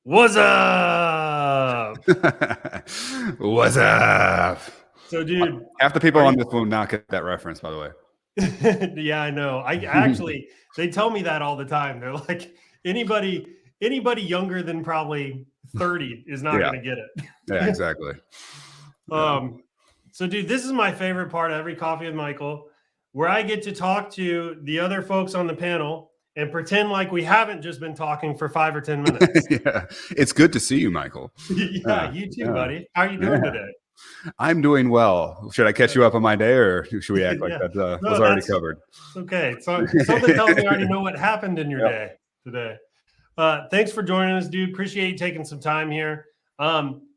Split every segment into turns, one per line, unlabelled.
What's up?
What's up?
So, dude,
Half the people on this will not get that reference, by the way.
Yeah, I know. I actually, they tell me that all the time. They're like, anybody younger than probably 30 is not going to get it.
Yeah, exactly.
So, dude, this is my favorite part of every Coffee with Michael, where I get to talk to the other folks on the panel and pretend like we haven't just been talking for 5 or 10 minutes.
Yeah, it's good to see you, Michael.
Yeah, you too, buddy. How are you doing today?
I'm doing well. Should I catch you up on my day, or should we act like that was already covered?
It's okay. So, something tells me I already know what happened in your day today. Thanks for joining us, dude. Appreciate you taking some time here.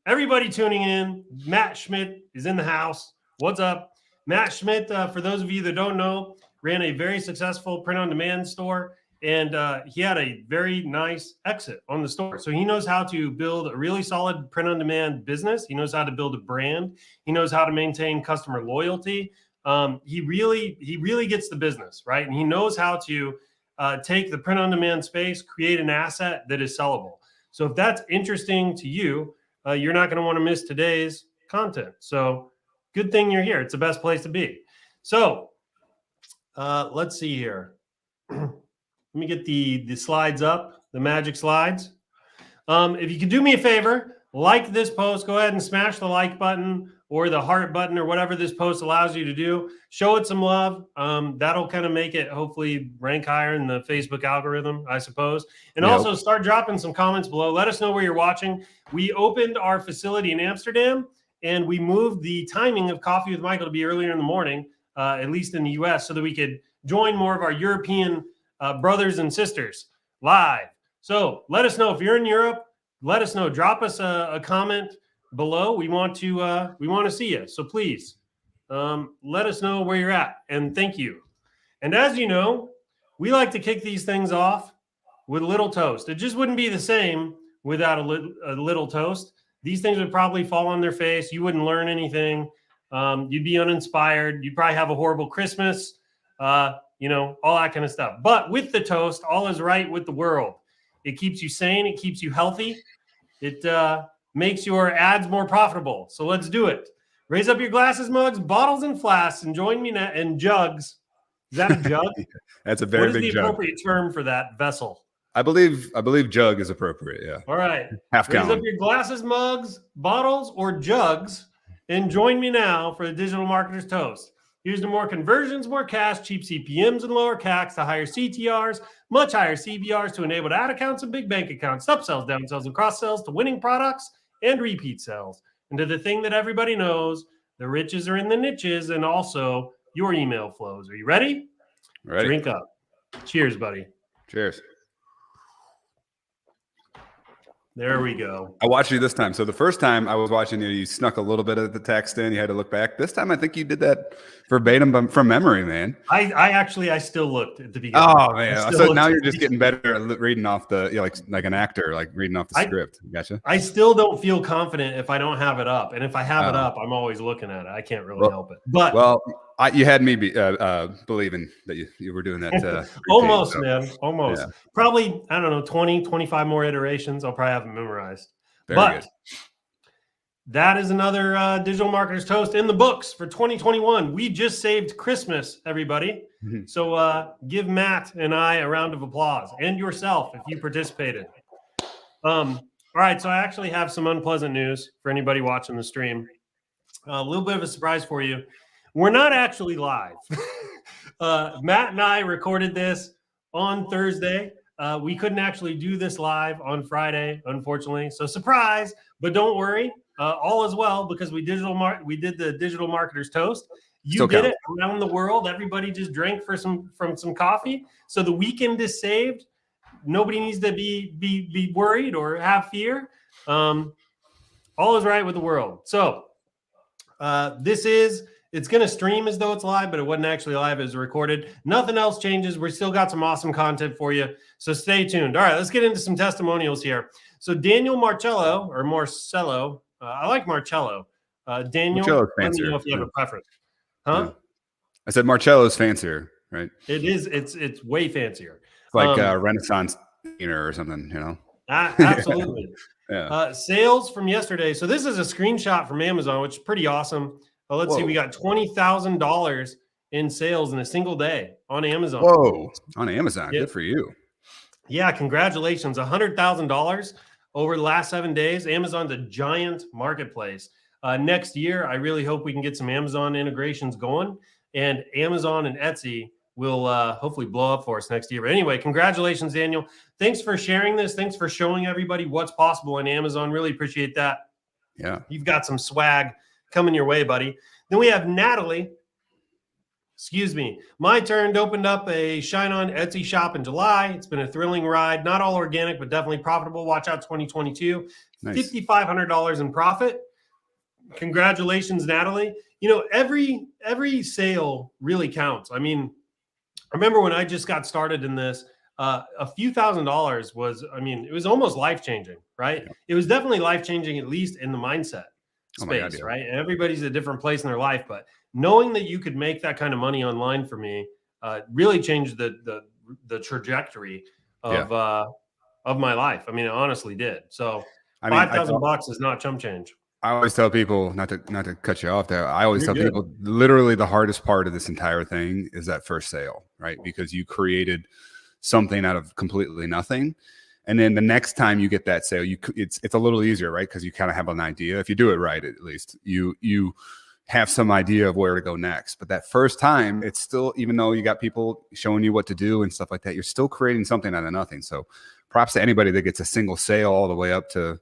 Everybody tuning in, Matt Schmitt is in the house. What's up? Matt Schmitt, for those of you that don't know, ran a very successful print-on-demand store, and he had a very nice exit on the store. So he knows how to build a really solid print-on-demand business. He knows how to build a brand. He knows how to maintain customer loyalty. He really gets the business, right? And he knows how to take the print-on-demand space, create an asset that is sellable. So if that's interesting to you, you're not going to want to miss today's content. So good thing you're here. It's the best place to be. So let's see here. Let me get the slides up, the magic slides. If you could do me a favor, like this post, go ahead and smash the like button or the heart button or whatever this post allows you to do. Show it some love. That'll kind of make it hopefully rank higher in the Facebook algorithm, I suppose. And also start dropping some comments below. Let us know where you're watching. We opened our facility in Amsterdam, and we moved the timing of Coffee with Michael to be earlier in the morning, at least in the US, so that we could join more of our European brothers and sisters live. So let us know if you're in Europe. Let us know. Drop us a comment below. We want to see you. So please let us know where you're at. And thank you. And as you know, we like to kick these things off with a little toast. It just wouldn't be the same without a little toast. These things would probably fall on their face. You wouldn't learn anything. You'd be uninspired. You'd probably have a horrible Christmas. All that kind of stuff. But with the toast, all is right with the world. It keeps you sane. It keeps you healthy. It makes your ads more profitable. So let's do it. Raise up your glasses, mugs, bottles, and flasks, and join me now. And jugs. Is that a jug?
That's a very big jug. What is the
appropriate term for that vessel?
I believe jug is appropriate. Yeah.
All right.
Half gallon.
Raise up your glasses, mugs, bottles, or jugs, and join me now for the Digital Marketer's Toast. Here's to more conversions, more cash, cheap CPMs, and lower CACs, to higher CTRs, much higher CVRs, to enable ad accounts and big bank accounts, upsells, downsells, and cross-sells, to winning products and repeat sales. And to the thing that everybody knows, the riches are in the niches, and also your email flows. Are you ready?
Ready.
Drink up. Cheers, buddy.
Cheers.
There we go.
I watched you this time. So the first time I was watching you, you snuck a little bit of the text in. You had to look back. This time, I think you did that verbatim from memory, man.
I still looked at the beginning.
Oh man! So now you're just getting better at reading off the like an actor, like reading off the script. Gotcha.
I still don't feel confident if I don't have it up, and if I have it up, I'm always looking at it. I can't really help it. But
you had me believing that you were doing that.
Almost, man. Almost. Yeah. Probably, I don't know, 20, 25 more iterations. I'll probably have it memorized. Very good. That is another Digital Marketer's Toast in the books for 2021. We just saved Christmas, everybody. Mm-hmm. So give Matt and I a round of applause, and yourself if you participated. All right, so I actually have some unpleasant news for anybody watching the stream. A little bit of a surprise for you. We're not actually live. Matt and I recorded this on Thursday. We couldn't actually do this live on Friday, unfortunately. So surprise, but don't worry. All is well, because we did the Digital Marketer's Toast. You did it around the world. Everybody just drank from some coffee. So the weekend is saved. Nobody needs to be worried or have fear. All is right with the world. So it's going to stream as though it's live, but it wasn't actually live. It was recorded. Nothing else changes. We still got some awesome content for you. So stay tuned. All right, let's get into some testimonials here. So Daniel Marcello, I like Marcello. Daniel, let me know if you have a preference. Huh?
Yeah. I said Marcello's fancier, right?
It is. It's way fancier.
It's like Renaissance painter or something, you know?
Absolutely.
Yeah.
Sales from yesterday. So this is a screenshot from Amazon, which is pretty awesome. Let's see. We got $20,000 in sales in a single day on Amazon.
Whoa. On Amazon.
Yeah.
Good for you.
Yeah. Congratulations. $100,000 over the last 7 days. Amazon's a giant marketplace. Next year, I really hope we can get some Amazon integrations going, and Amazon and Etsy will hopefully blow up for us next year. But anyway, congratulations, Daniel. Thanks for sharing this. Thanks for showing everybody what's possible on Amazon. Really appreciate that.
Yeah.
You've got some swag coming your way, buddy. Then we have Natalie. Excuse me. My turn opened up a ShineOn Etsy shop in July. It's been a thrilling ride. Not all organic, but definitely profitable. Watch out 2022. Nice. $5,500 in profit. Congratulations, Natalie. You know, every sale really counts. I mean, I remember when I just got started in this, a few $1,000s was, I mean, it was almost life-changing, right? Yeah. It was definitely life-changing, at least in the mindset space, God, right? And everybody's at a different place in their life, but knowing that you could make that kind of money online for me really changed the trajectory of my life. I mean, it honestly did. So $5,000 is not chump change.
I always tell people, not to cut you off there, I always tell people literally the hardest part of this entire thing is that first sale, right? Because you created something out of completely nothing. And then the next time you get that sale, it's a little easier, right? Because you kind of have an idea. If you do it right, at least you have some idea of where to go next. But that first time, it's still, even though you got people showing you what to do and stuff like that, you're still creating something out of nothing. So props to anybody that gets a single sale all the way up to,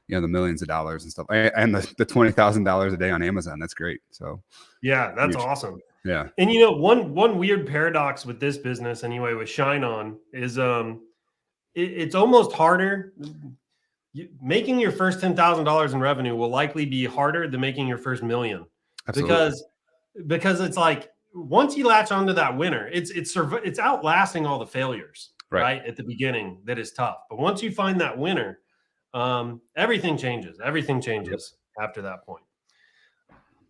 you know, the millions of dollars and stuff, and the $20,000 a day on Amazon. That's great. So
yeah, that's awesome.
Yeah.
And you know, one weird paradox with this business anyway, with ShineOn, is it's almost harder. Making your first $10,000 in revenue will likely be harder than making your first $1 million. Absolutely. Because it's like, once you latch onto that winner, it's outlasting all the failures right at the beginning. That is tough. But once you find that winner, everything changes. Everything changes after that point.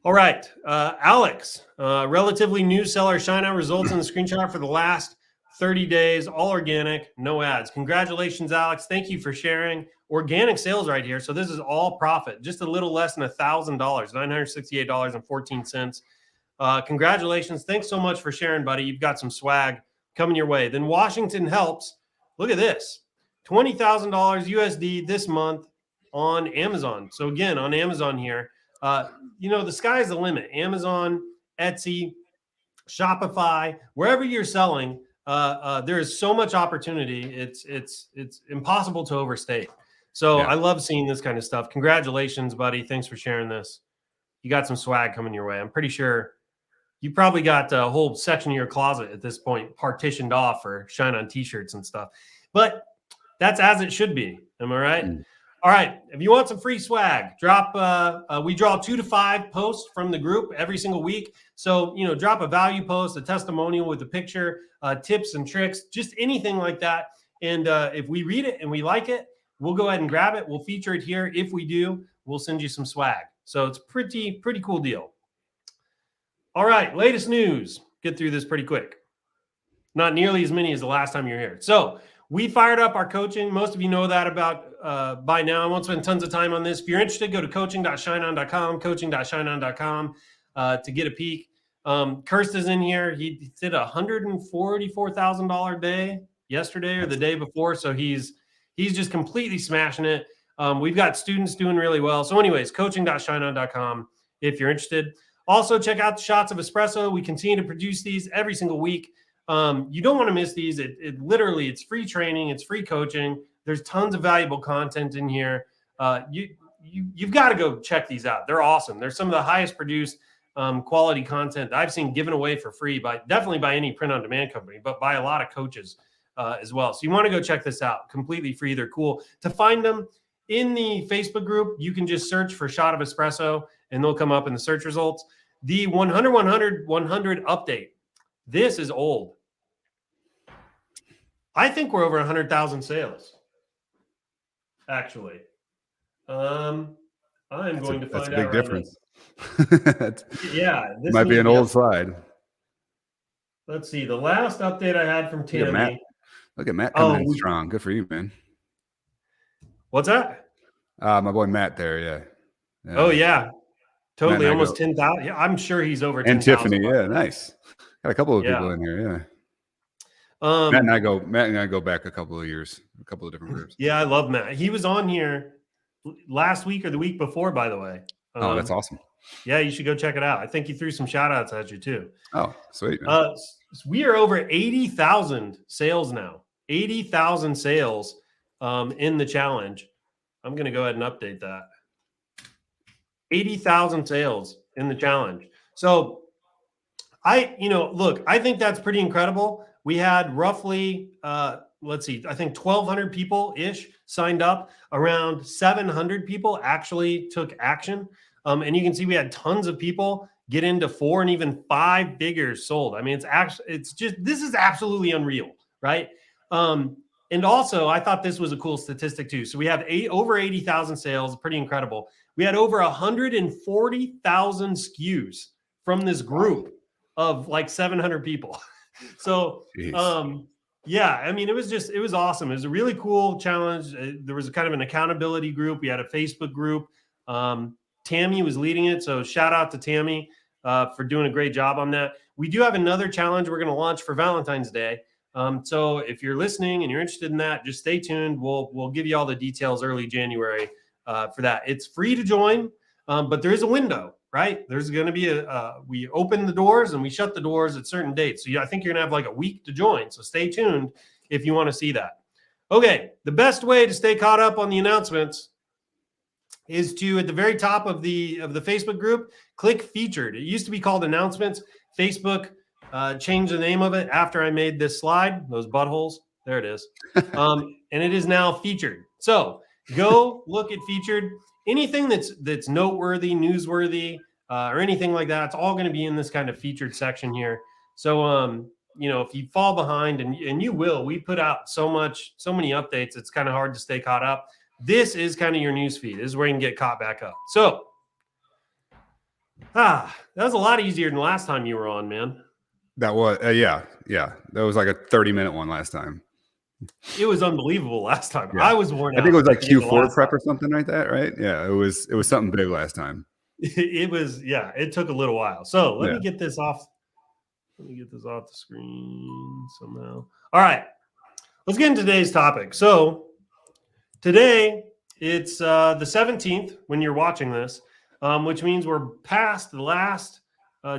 All right. Alex, relatively new seller, ShineOn results in the screenshot for the last 30 days, all organic, no ads. Congratulations, Alex. Thank you for sharing. Organic sales right here. So this is all profit, just a little less than $1,000, $968.14. Congratulations. Thanks so much for sharing, buddy. You've got some swag coming your way. Then Washington Helps. Look at this. $20,000 USD this month on Amazon. So again, on Amazon here, you know, the sky's the limit. Amazon, Etsy, Shopify, wherever you're selling, there is so much opportunity. It's impossible to overstate. So I love seeing this kind of stuff. Congratulations, buddy. Thanks for sharing this. You got some swag coming your way. I'm pretty sure you probably got a whole section of your closet at this point partitioned off for ShineOn t-shirts and stuff. But that's as it should be. Am I right? All right. If you want some free swag, drop. We draw 2 to 5 posts from the group every single week. So, you know, drop a value post, a testimonial with a picture, tips and tricks, just anything like that. And if we read it and we like it, we'll go ahead and grab it. We'll feature it here. If we do, we'll send you some swag. So it's pretty cool deal. All right. Latest news. Get through this pretty quick. Not nearly as many as the last time you were here. So we fired up our coaching. Most of you know that about by now. I won't spend tons of time on this. If you're interested, go to coaching.shineon.com, coaching.shineon.com to get a peek. Kirsta's in here. He did a $144,000 day yesterday or the day before. So he's just completely smashing it. We've got students doing really well. So anyways, coaching.shineon.com if you're interested. Also, check out the Shots of Espresso. We continue to produce these every single week. You don't want to miss these. It literally, it's free training. It's free coaching. There's tons of valuable content in here. You've got to go check these out. They're awesome. They're some of the highest produced quality content I've seen given away for free definitely by any print on demand company, but by a lot of coaches as well. So you want to go check this out. Completely free. They're cool. To find them in the Facebook group, you can just search for Shot of Espresso and they'll come up in the search results. The 100 update. This is old. I think we're over 100,000 sales. Actually, I'm going to find out. That's a big difference. Yeah, this
might be an old slide.
Let's see. The last update I had from Tammy.
Look at Matt coming in strong. Good for you, man.
What's that?
My boy Matt there. Yeah.
Oh yeah, totally.
Matt and I
Almost
go,
10,000. Yeah, I'm sure he's over
and
10,000.
Tiffany. Yeah. Nice. Got a couple of people
Yeah.
in here. Yeah.
Um,
Matt and I go back a couple of years, a couple of different groups.
yeah, I love Matt. He was on here last week or the week before, by the way.
Oh, that's awesome.
Yeah, you should go check it out. I think he threw some shout outs at you too.
Oh, sweet. Man.
We are over 80,000 sales now. 80,000 sales in the challenge. I'm going to go ahead and update that. 80,000 sales in the challenge. So I think that's pretty incredible. We had roughly, let's see, I think 1,200 people ish signed up. Around 700 people actually took action. And you can see we had tons of people get into 4 and even 5 figures sold. I mean, this is absolutely unreal, right? And also, I thought this was a cool statistic too. So we have over 80,000 sales, pretty incredible. We had over 140,000 SKUs from this group of like 700 people. So, yeah, I mean, it was awesome. It was a really cool challenge. There was kind of an accountability group. We had a Facebook group. Tammy was leading it. So shout out to Tammy for doing a great job on that. We do have another challenge we're going to launch for Valentine's Day. So if you're listening and you're interested in that, just stay tuned. We'll give you all the details early January for that. It's free to join, but there is a window, right? There's going to be we open the doors and we shut the doors at certain dates. So I think you're going to have like a week to join. So stay tuned if you want to see that. Okay. The best way to stay caught up on the announcements is to, at the very top of the Facebook group, click featured. It used to be called announcements. Facebook changed the name of it after I made this slide. Those buttholes. There it is. And it is now featured. So go look at featured. Anything that's noteworthy, newsworthy, or anything like that, it's all going to be in this kind of featured section here. So, if you fall behind, and you will, we put out so many updates, it's kind of hard to stay caught up. This is kind of your news feed. This is where you can get caught back up. So, that was a lot easier than last time you were on, man.
That was, yeah. That was like a 30-minute one last time.
It was unbelievable last time.
Yeah.
I was worn out.
I think it was like Q4 prep or something like that, right? Yeah, it was something big last time.
It was, yeah, it took a little while. So let me get this off. Let me get this off the screen somehow. All right, let's get into today's topic. So today it's the 17th when you're watching this, which means we're past the last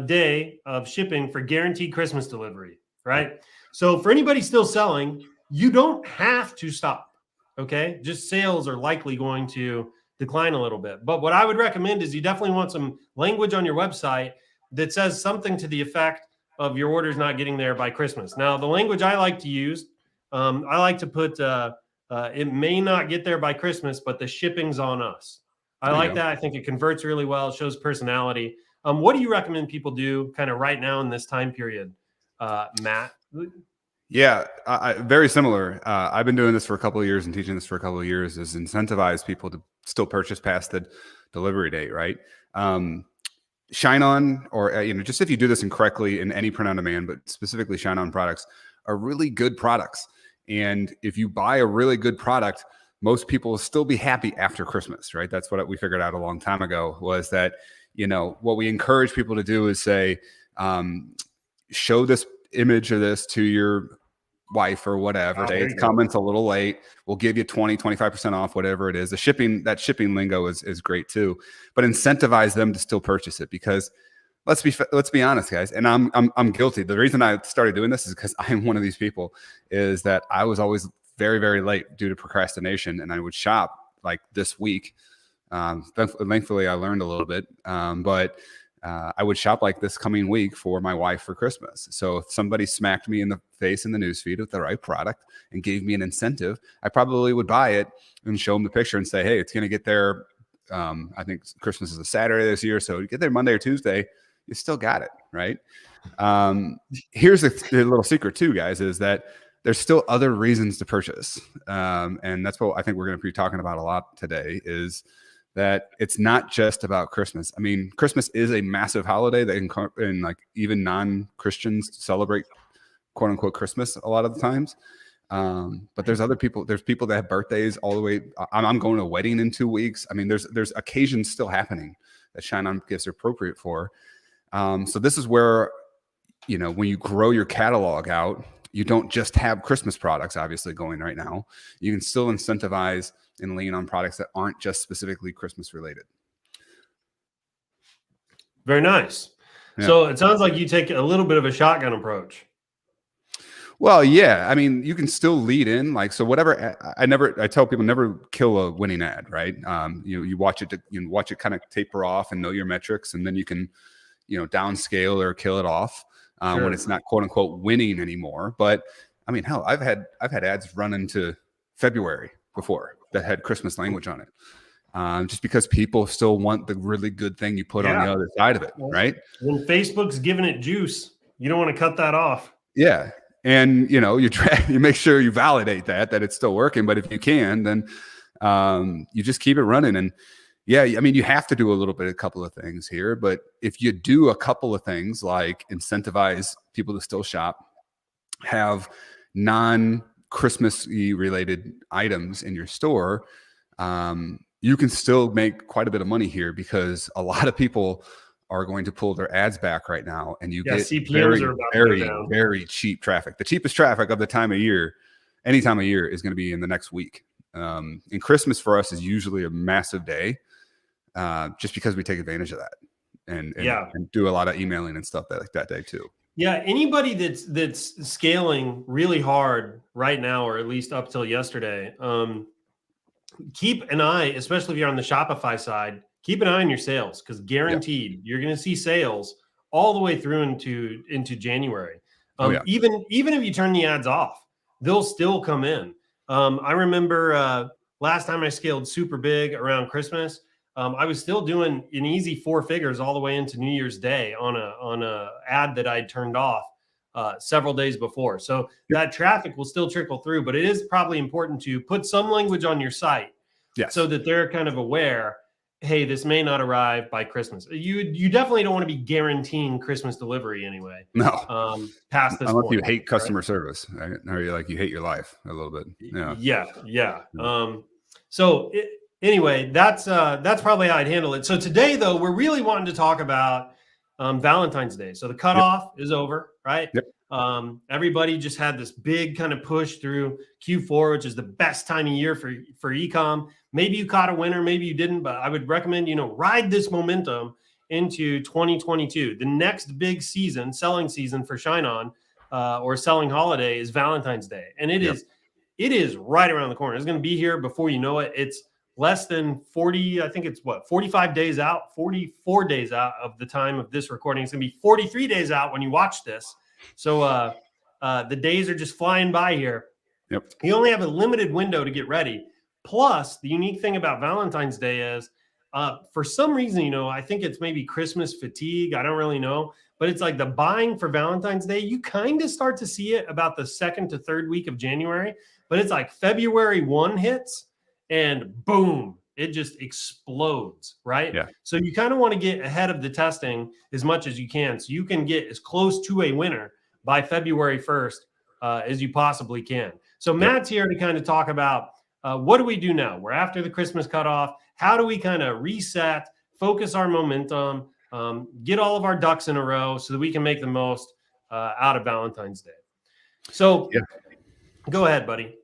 day of shipping for guaranteed Christmas delivery, right? So for anybody still selling, you don't have to stop, okay? Just sales are likely going to decline a little bit. But what I would recommend is you definitely want some language on your website that says something to the effect of your orders not getting there by Christmas. Now, the language I like to use, I like to put, it may not get there by Christmas, but the shipping's on us. I like that. I think it converts really well. It shows personality. What do you recommend people do kind of right now in this time period, Matt?
Yeah, very similar. I've been doing this for a couple of years and teaching this for a couple of years, is incentivize people to still purchase past the delivery date, right? ShineOn, or just if you do this incorrectly in any print on demand, but specifically ShineOn products are really good products. And if you buy a really good product, most people will still be happy after Christmas, right? That's what we figured out a long time ago, was that, what we encourage people to do is say, show this image of this to your wife or whatever. Say it comments a little late. We'll give you 20-25% off, whatever it is. That shipping lingo is great too, but incentivize them to still purchase it, because let's be honest, guys. And I'm guilty. The reason I started doing this is because I'm one of these people, is that I was always very, very late due to procrastination, and I would shop like this week. Thankfully I learned a little bit, but I would shop like this coming week for my wife for Christmas. So if somebody smacked me in the face in the newsfeed with the right product and gave me an incentive, I probably would buy it and show them the picture and say, hey, it's going to get there. I think Christmas is a Saturday this year, so you get there Monday or Tuesday, you still got it, right? Here's a little secret too, guys, is that there's still other reasons to purchase. And that's what I think we're going to be talking about a lot today, is that it's not just about Christmas. I mean, Christmas is a massive holiday that and like even non-Christians celebrate quote unquote Christmas a lot of the times. But there's other people, there's people that have birthdays all the way. I'm going to a wedding in 2 weeks. I mean, there's occasions still happening that ShineOn gifts are appropriate for. So this is where, you know, when you grow your catalog out, you don't just have Christmas products obviously going right now. You can still incentivize and lean on products that aren't just specifically Christmas related.
Very nice. Yeah. So it sounds like you take a little bit of a shotgun approach.
Well, yeah. I mean, you can still lead in, like, so whatever. I tell people never kill a winning ad, right? You watch it kind of taper off and know your metrics, and then you can, you know, downscale or kill it off when it's not quote unquote winning anymore. But I mean, hell, I've had ads run into February before that had Christmas language on it. Just because people still want the really good thing you put on the other side of it, right?
When Facebook's giving it juice, you don't want to cut that off.
Yeah. And, you know, you make sure you validate that it's still working. But if you can, then you just keep it running. And yeah, I mean, you have to do a couple of things here. But if you do a couple of things like incentivize people to still shop, have non-Christmas-y related items in your store, you can still make quite a bit of money here, because a lot of people are going to pull their ads back right now, and you get CPMs very cheap traffic. The cheapest traffic of the time of year, any time of year, is going to be in the next week. And Christmas for us is usually a massive day, just because we take advantage of that and do a lot of emailing and stuff that day too.
Yeah, anybody that's scaling really hard right now, or at least up till yesterday, keep an eye, especially if you're on the Shopify side. Keep an eye on your sales, because guaranteed you're going to see sales all the way through into January. Even if you turn the ads off, they'll still come in. I remember last time I scaled super big around Christmas, I was still doing an easy 4 figures all the way into New Year's Day on a ad that I'd turned off several days before. So that traffic will still trickle through, but it is probably important to put some language on your site so that they're kind of aware, hey, this may not arrive by Christmas. You definitely don't want to be guaranteeing Christmas delivery anyway.
No.
Past this
Unless
point,
you hate customer service, right? Or you hate your life a little bit.
Yeah. Anyway, that's probably how I'd handle it. So today, though, we're really wanting to talk about Valentine's Day. So the cutoff is over, right?
Yep.
Everybody just had this big kind of push through Q4, which is the best time of year for e-com. Maybe you caught a winner, maybe you didn't, but I would recommend, ride this momentum into 2022. The next big season, selling season for ShineOn, or selling holiday, is Valentine's Day. And it is right around the corner. It's going to be here before you know it. It's less than 40, I think it's 45 days out, 44 days out of the time of this recording. It's going to be 43 days out when you watch this. So the days are just flying by here.
Yep.
You only have a limited window to get ready. Plus, the unique thing about Valentine's Day is, for some reason, I think it's maybe Christmas fatigue. I don't really know. But it's like the buying for Valentine's Day, you kind of start to see it about the 2nd to 3rd week of January. But it's like February 1 hits and boom, it just explodes, right?
Yeah.
So you kind of want to get ahead of the testing as much as you can, so you can get as close to a winner by February 1st as you possibly can. So Matt's here to kind of talk about what do we do now? We're after the Christmas cutoff. How do we kind of reset, focus our momentum, get all of our ducks in a row so that we can make the most out of Valentine's Day? So go ahead, buddy.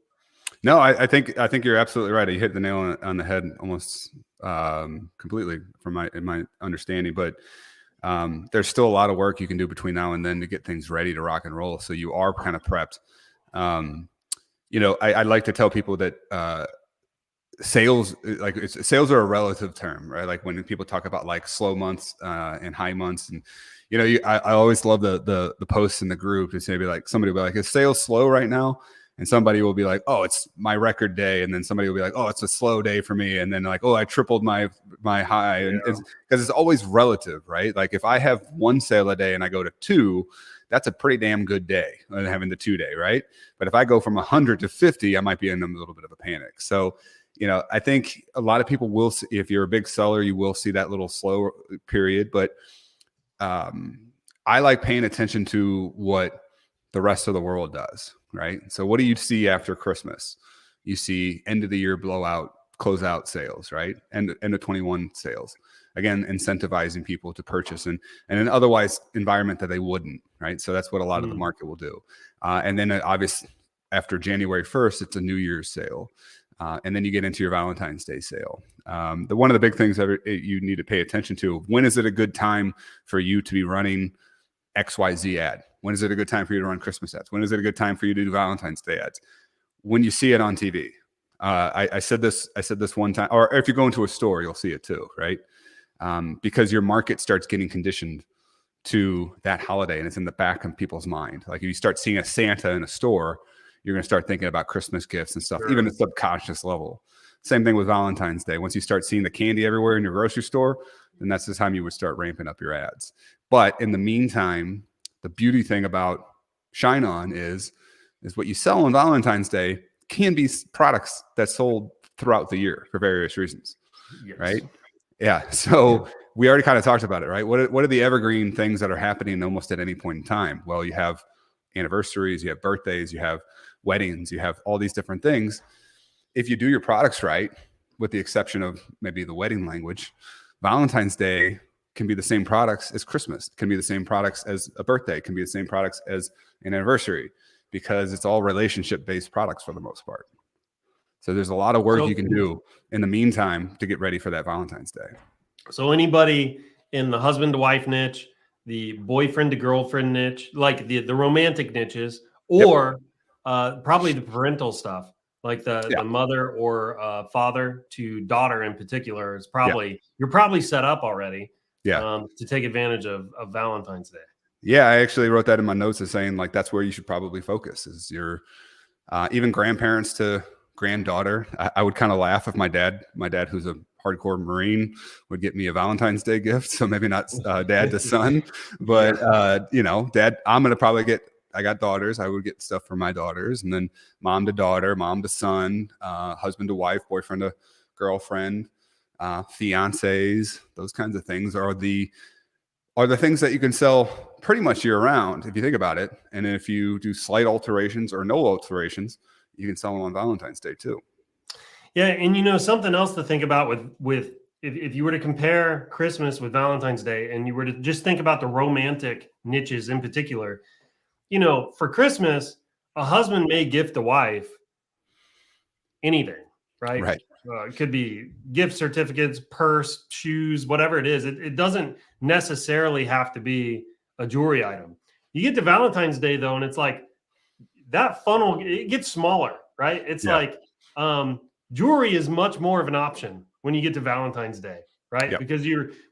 No, I think you're absolutely right. You hit the nail on the head almost completely from my understanding. But there's still a lot of work you can do between now and then to get things ready to rock and roll. So you are kind of prepped. I like to tell people that sales are a relative term, right? Like when people talk about like slow months and high months, and I always love the posts in the group. It's maybe like somebody will be like, "Is sales slow right now?" And somebody will be like, "Oh, it's my record day," and then somebody will be like, "Oh, it's a slow day for me," and then like, "Oh, I tripled my high," and because it's always relative, right? Like if I have 1 sale a day and I go to 2, that's a pretty damn good day, having the 2-day, right? But if I go from 100 to 50, I might be in a little bit of a panic. So, I think a lot of people will see, if you're a big seller, you will see that little slow period. But I like paying attention to what the rest of the world does, right? So what do you see after Christmas? You see end of the year blowout, closeout sales, right? End of 21 sales. Again, incentivizing people to purchase in an otherwise environment that they wouldn't, right? So that's what a lot of the market will do. And then obviously after January 1st, it's a New Year's sale. And then you get into your Valentine's Day sale. One of the big things that you need to pay attention to, when is it a good time for you to be running XYZ ad? When is it a good time for you to run Christmas ads? When is it a good time for you to do Valentine's Day ads? When you see it on TV. I said this one time, or if you go into a store, you'll see it too, right? Because your market starts getting conditioned to that holiday, and it's in the back of people's mind. Like if you start seeing a Santa in a store, you're going to start thinking about Christmas gifts and stuff, even at subconscious level. Same thing with Valentine's Day. Once you start seeing the candy everywhere in your grocery store, then that's the time you would start ramping up your ads. But in the meantime, the beauty thing about ShineOn is what you sell on Valentine's Day can be products that sold throughout the year for various reasons, right? Yeah. So we already kind of talked about it, right? What are the evergreen things that are happening almost at any point in time? Well, you have anniversaries, you have birthdays, you have weddings, you have all these different things. If you do your products right, with the exception of maybe the wedding language, Valentine's Day can be the same products as Christmas, can be the same products as a birthday, can be the same products as an anniversary, because it's all relationship-based products for the most part. So there's a lot of work you can do in the meantime to get ready for that Valentine's Day.
So anybody in the husband to wife niche, the boyfriend to girlfriend niche, like the romantic niches, or probably the parental stuff, like the mother or father to daughter in particular, is probably you're probably set up already to take advantage of Valentine's Day.
Yeah, I actually wrote that in my notes as saying like that's where you should probably focus is your even grandparents to granddaughter. I would kind of laugh if my dad who's a hardcore Marine would get me a Valentine's Day gift. So maybe not dad to son, but dad, I'm going to probably I got daughters. I would get stuff for my daughters, and then mom to daughter, mom to son, husband to wife, boyfriend to girlfriend, fiancés. Those kinds of things are the things that you can sell pretty much year round if you think about it. And if you do slight alterations or no alterations, you can sell them on Valentine's Day too.
Yeah, and something else to think about with if you were to compare Christmas with Valentine's Day, and you were to just think about the romantic niches in particular, for Christmas, a husband may gift a wife anything, right?
Right.
It could be gift certificates, purse, shoes, whatever it is. It doesn't necessarily have to be a jewelry item. You get to Valentine's Day though, and it's like that funnel, it gets smaller, right? It's like jewelry is much more of an option when you get to Valentine's Day, right? Yep. Because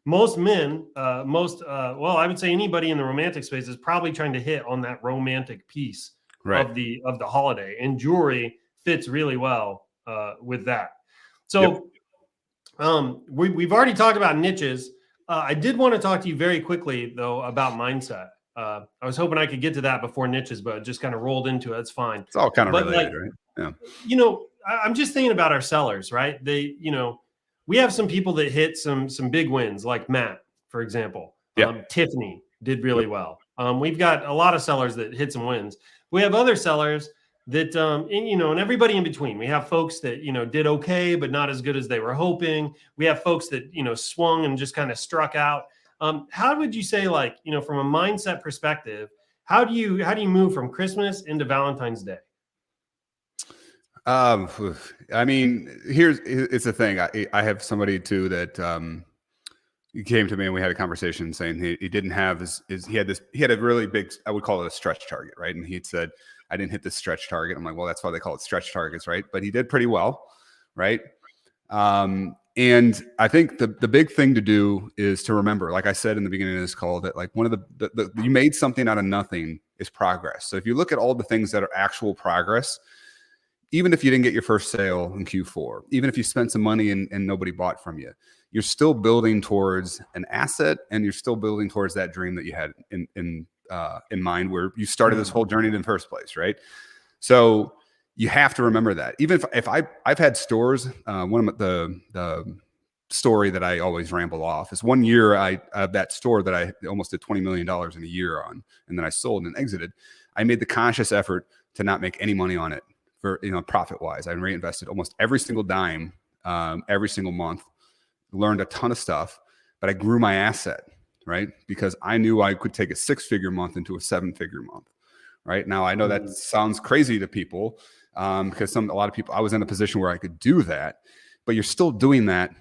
most men, I would say anybody in the romantic space is probably trying to hit on that romantic piece of the holiday, and jewelry fits really well with that. So we've already talked about niches. I did want to talk to you very quickly though about mindset. I was hoping I could get to that before niches, but it just kind of rolled into it. It's fine.
It's all kind of related, right?
Yeah. I'm just thinking about our sellers, right? We have some people that hit some big wins, like Matt, for example. Tiffany did really well. We've got a lot of sellers that hit some wins. We have other sellers that, and everybody in between. We have folks that, did okay, but not as good as they were hoping. We have folks that, swung and just kind of struck out. How would you say, from a mindset perspective, how do you move from Christmas into Valentine's Day?
I mean, it's the thing. I have somebody too that he came to me and we had a conversation saying he didn't have he had a really big, I would call it a stretch target, right? And he'd said, I didn't hit this stretch target. I'm like, well, that's why they call it stretch targets, right? But he did pretty well, right? And I think the big thing to do is to remember, like I said in the beginning of this call, that like one of the you made something out of nothing is progress. So if you look at all the things that are actual progress, even if you didn't get your first sale in Q4, even if you spent some money and nobody bought from you, you're still building towards an asset, and you're still building towards that dream that you had in mind where you started this whole journey in the first place, right? So you have to remember that. Even if I've had stores, one of the story that I always ramble off is one year that store that I almost did $20 million in a year on, and then I sold and exited. I made the conscious effort to not make any money on it for, profit wise. I reinvested almost every single dime, every single month, learned a ton of stuff, but I grew my asset, right? Because I knew I could take a 6-figure month into a 7-figure month, right? Now I know that sounds crazy to people, because a lot of people, I was in a position where I could do that, but you're still doing that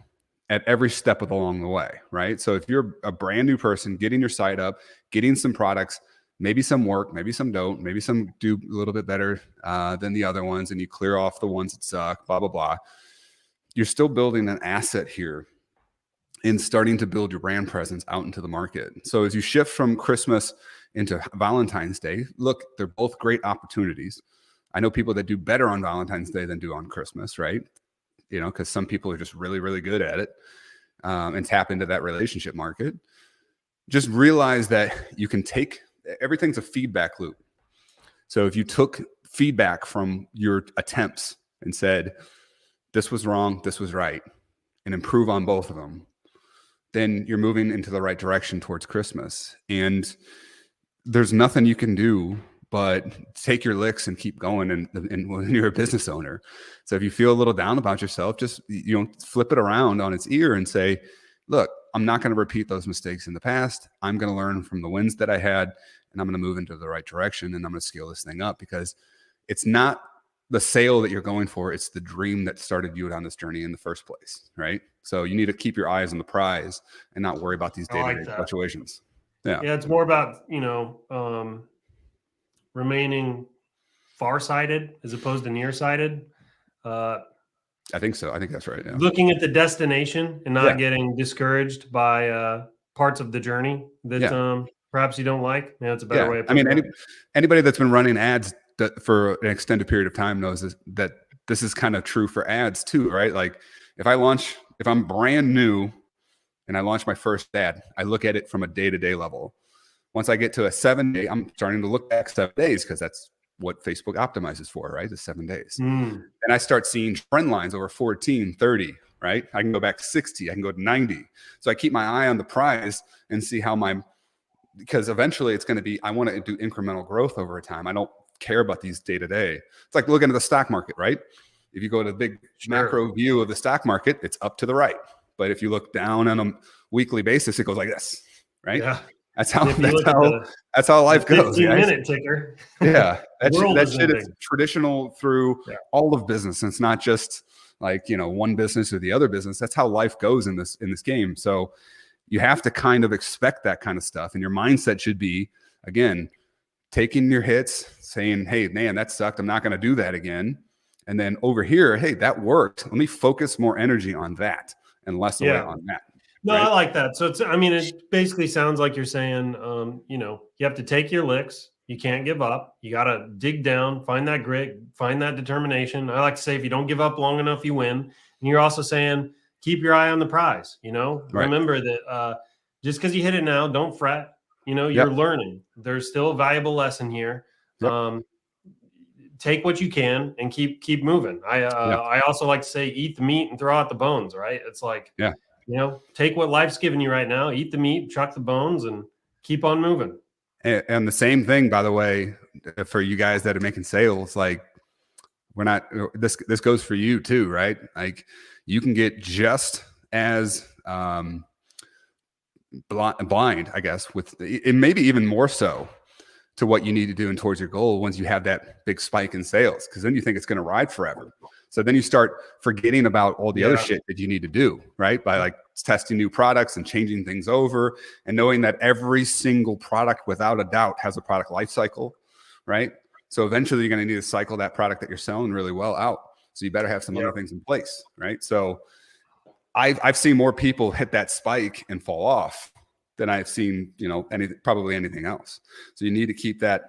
at every step along the way, right? So if you're a brand new person, getting your site up, getting some products, maybe some work, maybe some don't, maybe some do a little bit better than the other ones, and you clear off the ones that suck, blah, blah, blah. You're still building an asset here in starting to build your brand presence out into the market. So as you shift from Christmas into Valentine's Day, look, they're both great opportunities. I know people that do better on Valentine's Day than do on Christmas, right? Because some people are just really, really good at it, and tap into that relationship market. Just realize that you can everything's a feedback loop. So if you took feedback from your attempts and said, this was wrong, this was right, and improve on both of them, then you're moving into the right direction towards Christmas. And there's nothing you can do but take your licks and keep going. And when you're a business owner, so if you feel a little down about yourself, just, flip it around on its ear and say, look, I'm not going to repeat those mistakes in the past. I'm going to learn from the wins that I had, and I'm going to move into the right direction, and I'm going to scale this thing up, because it's not the sale that you're going for. It's the dream that started you down this journey in the first place, right? So you need to keep your eyes on the prize and not worry about these day-to-day fluctuations. Yeah.
It's more about, remaining farsighted as opposed to nearsighted.
I think so. I think that's right. Yeah.
Looking at the destination and not getting discouraged by parts of the journey that perhaps you don't like. It's a better way of putting it.
Anybody that's been running ads for an extended period of time knows that this is kind of true for ads too, right? Like if I'm brand new and I launch my first ad, I look at it from a day-to-day level. Once I get to a 7-day, I'm starting to look back 7 days, because that's what Facebook optimizes for, right? The 7 days. And I start seeing trend lines over 14, 30, right? I can go back to 60, I can go to 90. So I keep my eye on the prize and see because eventually it's going to be, I want to do incremental growth over time. I don't care about these day to day. It's like looking at the stock market, right? If you go to the big macro view of the stock market, it's up to the right. But if you look down on a weekly basis, it goes like this, right?
Yeah.
That's how life goes.
15-minute ticker.
Yeah. That shit is traditional through all of business. And it's not just like, one business or the other business. That's how life goes in this game. So you have to kind of expect that kind of stuff. And your mindset should be, again, taking your hits, saying, hey, man, that sucked. I'm not going to do that again. And then over here, hey, that worked. Let me focus more energy on that and less away on that.
No, right? I like that. So it basically sounds like you're saying, you have to take your licks. You can't give up. You got to dig down, find that grit, find that determination. I like to say, if you don't give up long enough, you win. And you're also saying, keep your eye on the prize. Right. Remember that just because you hit it now, don't fret. You're learning. There's still a valuable lesson here. Yep. Take what you can and keep moving. I also like to say, eat the meat and throw out the bones. Right? It's like, take what life's giving you right now, eat the meat, chuck the bones, and keep on moving.
And the same thing, by the way, for you guys that are making sales, like this goes for you too, right? Like you can get just as blind, I guess, with it, maybe even more so to what you need to do and towards your goal once you have that big spike in sales, because then you think it's going to ride forever. So then you start forgetting about all the other shit that you need to do, right? By like testing new products and changing things over and knowing that every single product without a doubt has a product life cycle, right? So eventually you're going to need to cycle that product that you're selling really well out. So you better have some other things in place, right? So I've seen more people hit that spike and fall off than I've seen, probably anything else. So you need to keep that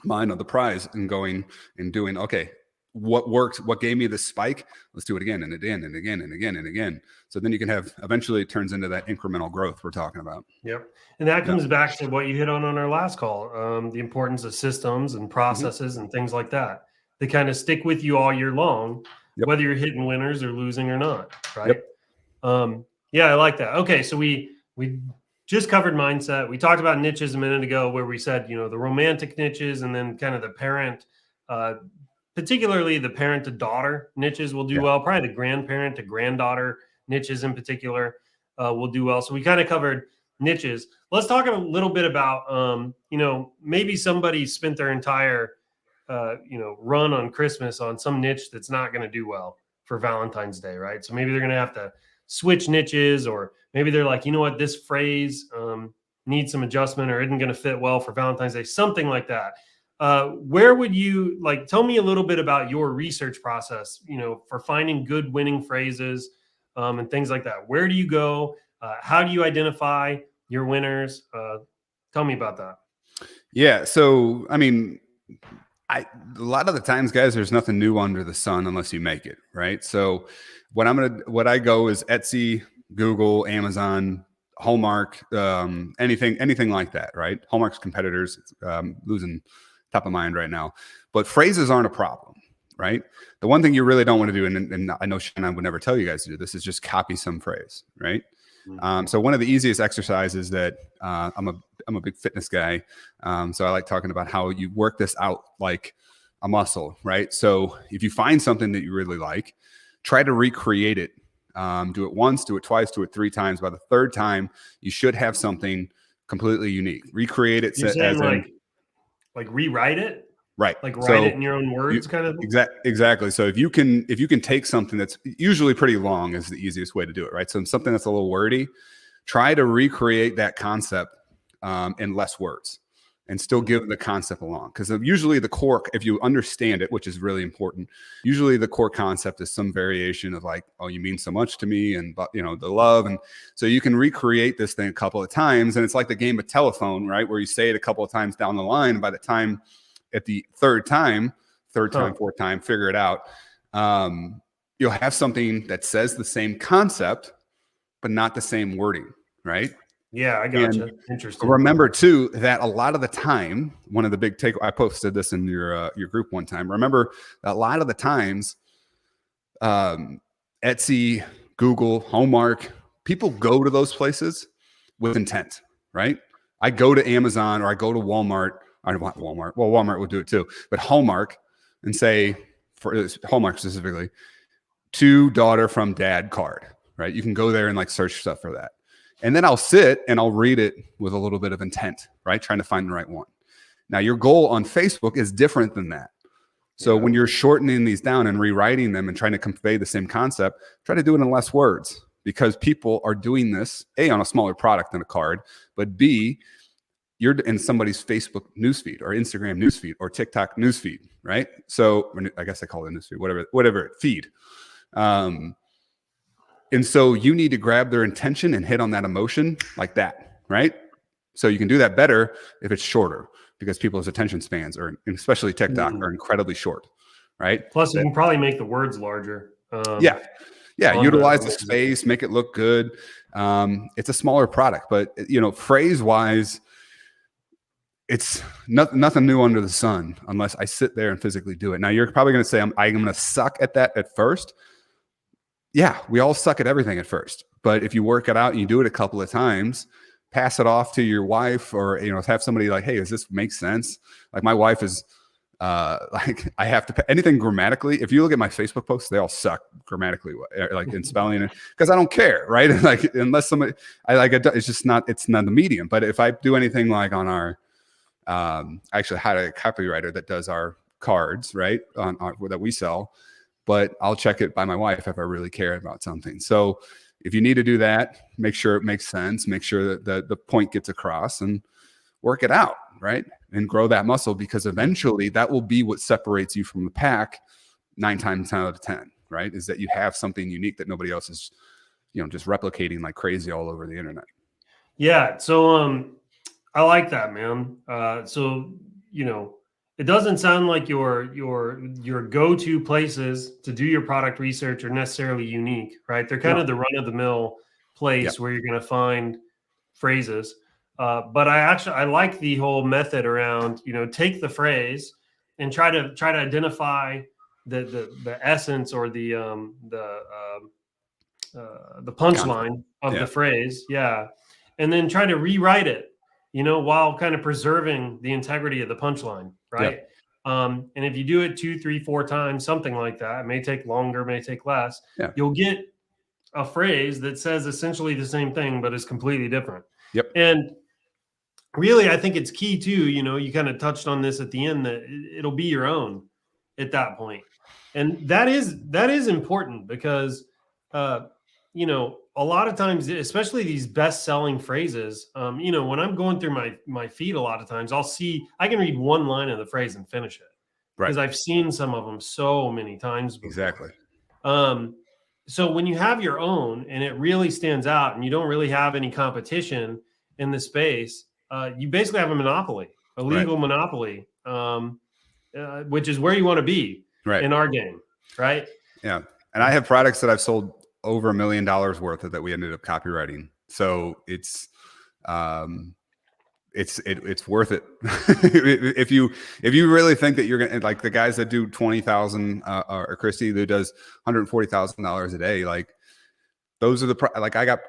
mind on the prize and going and doing, okay, what worked, what gave me the spike, let's do it again and again and again and again and again. So then you can have, eventually it turns into that incremental growth we're talking about.
Yep. And that comes back to what you hit on our last call, the importance of systems and processes and things like that. They kind of stick with you all year long, whether you're hitting winners or losing or not. Right. I like that. Okay. So we just covered mindset. We talked about niches a minute ago where we said, the romantic niches and then kind of the parent, particularly the parent to daughter niches will do well. Probably the grandparent to granddaughter niches in particular will do well. So we kind of covered niches. Let's talk a little bit about, maybe somebody spent their entire, run on Christmas on some niche that's not going to do well for Valentine's Day, right? So maybe they're going to have to switch niches, or maybe they're like, this phrase needs some adjustment or isn't going to fit well for Valentine's Day, something like that. Where would you tell me a little bit about your research process, for finding good winning phrases and things like that? Where do you go? How do you identify your winners? Tell me about that.
Yeah. So, I mean, a lot of the times, guys, there's nothing new under the sun unless you make it, right? So what I go is Etsy, Google, Amazon, Hallmark, anything like that, right? Hallmark's competitors, losing top of mind right now, but phrases aren't a problem, right? The one thing you really don't want to do, and I know ShineOn would never tell you guys to do this, is just copy some phrase, right? So one of the easiest exercises that I'm a big fitness guy, so I like talking about how you work this out like a muscle, right? So if you find something that you really like, try to recreate it. Do it once, do it twice, do it 3 times. By the 3rd time, you should have something completely unique. Recreate it.
You're saying like rewrite it?
Right.
Like write it in your own words, kind of?
Exactly. So if you can take something that's usually pretty long is the easiest way to do it, right? So something that's a little wordy, try to recreate that concept in less words and still give the concept along. Because usually the core, if you understand it, which is really important, usually the core concept is some variation of like, oh, you mean so much to me, and the love. And so you can recreate this thing a couple of times. And it's like the game of telephone, right? Where you say it a couple of times down the line, and by the time at the third time, fourth time, figure it out. You'll have something that says the same concept, but not the same wording, right?
Yeah, I gotcha. Interesting.
Remember too that a lot of the time, one of the big I posted this in your group one time. Remember that a lot of the times, Etsy, Google, Hallmark, people go to those places with intent, right? I go to Amazon or I go to Walmart. I don't want Walmart. Well, Walmart will do it too, but Hallmark, and say, for Hallmark specifically, to daughter from dad card, right? You can go there and search stuff for that. And then I'll sit and I'll read it with a little bit of intent, right? Trying to find the right one. Now, your goal on Facebook is different than that. So when you're shortening these down and rewriting them and trying to convey the same concept, try to do it in less words, because people are doing this, A, on a smaller product than a card, but B, you're in somebody's Facebook newsfeed or Instagram newsfeed or TikTok newsfeed, right? So I guess I call it newsfeed, whatever feed. And so you need to grab their attention and hit on that emotion like that, right? So you can do that better if it's shorter, because people's attention spans, especially TikTok, are incredibly short, right?
Plus, you can probably make the words larger.
Yeah. Utilize the space, make it look good. It's a smaller product, but phrase-wise, it's nothing new under the sun unless I sit there and physically do it. Now, you're probably going to say I'm going to suck at that at first. Yeah, we all suck at everything at first. But if you work it out and you do it a couple of times, pass it off to your wife, or have somebody like, hey, does this make sense? Like my wife is I have to anything grammatically. If you look at my Facebook posts, they all suck grammatically, in spelling it, because I don't care, right? Unless somebody it's just not the medium. But if I do anything like on our I actually had a copywriter that does our cards, right, that we sell, but I'll check it by my wife if I really care about something. So if you need to do that, make sure it makes sense, make sure that the point gets across, and work it out, right? And grow that muscle, because eventually that will be what separates you from the pack 9 times out of 10, right? Is that you have something unique that nobody else is, just replicating like crazy all over the internet.
Yeah. So, I like that, man. So, it doesn't sound like your go-to places to do your product research are necessarily unique, right? They're kind of the run-of-the-mill place where you're going to find phrases. But I like the whole method around, take the phrase and try to identify the essence or the punchline of the phrase. Yeah. and then try to rewrite it, while kind of preserving the integrity of the punchline, right? And if you do it 2, 3, 4 times, something like that, it may take longer, may take less. You'll get a phrase that says essentially the same thing, but is completely different. And really, I think it's key too. You kind of touched on this at the end, that it'll be your own at that point. And that is important because, a lot of times, especially these best-selling phrases, when I'm going through my feed, a lot of times I can read one line of the phrase and finish it because I've seen some of them so many times before.
Exactly.
So when you have your own and it really stands out and you don't really have any competition in the space, you basically have a monopoly, a legal monopoly, which is where you want to be in our game, right?
Yeah. And I have products that I've sold over $1 million worth of that we ended up copywriting. So it's worth it. if you really think that you're gonna, like the guys that do 20,000 or Christy who does $140,000 a day, like those are the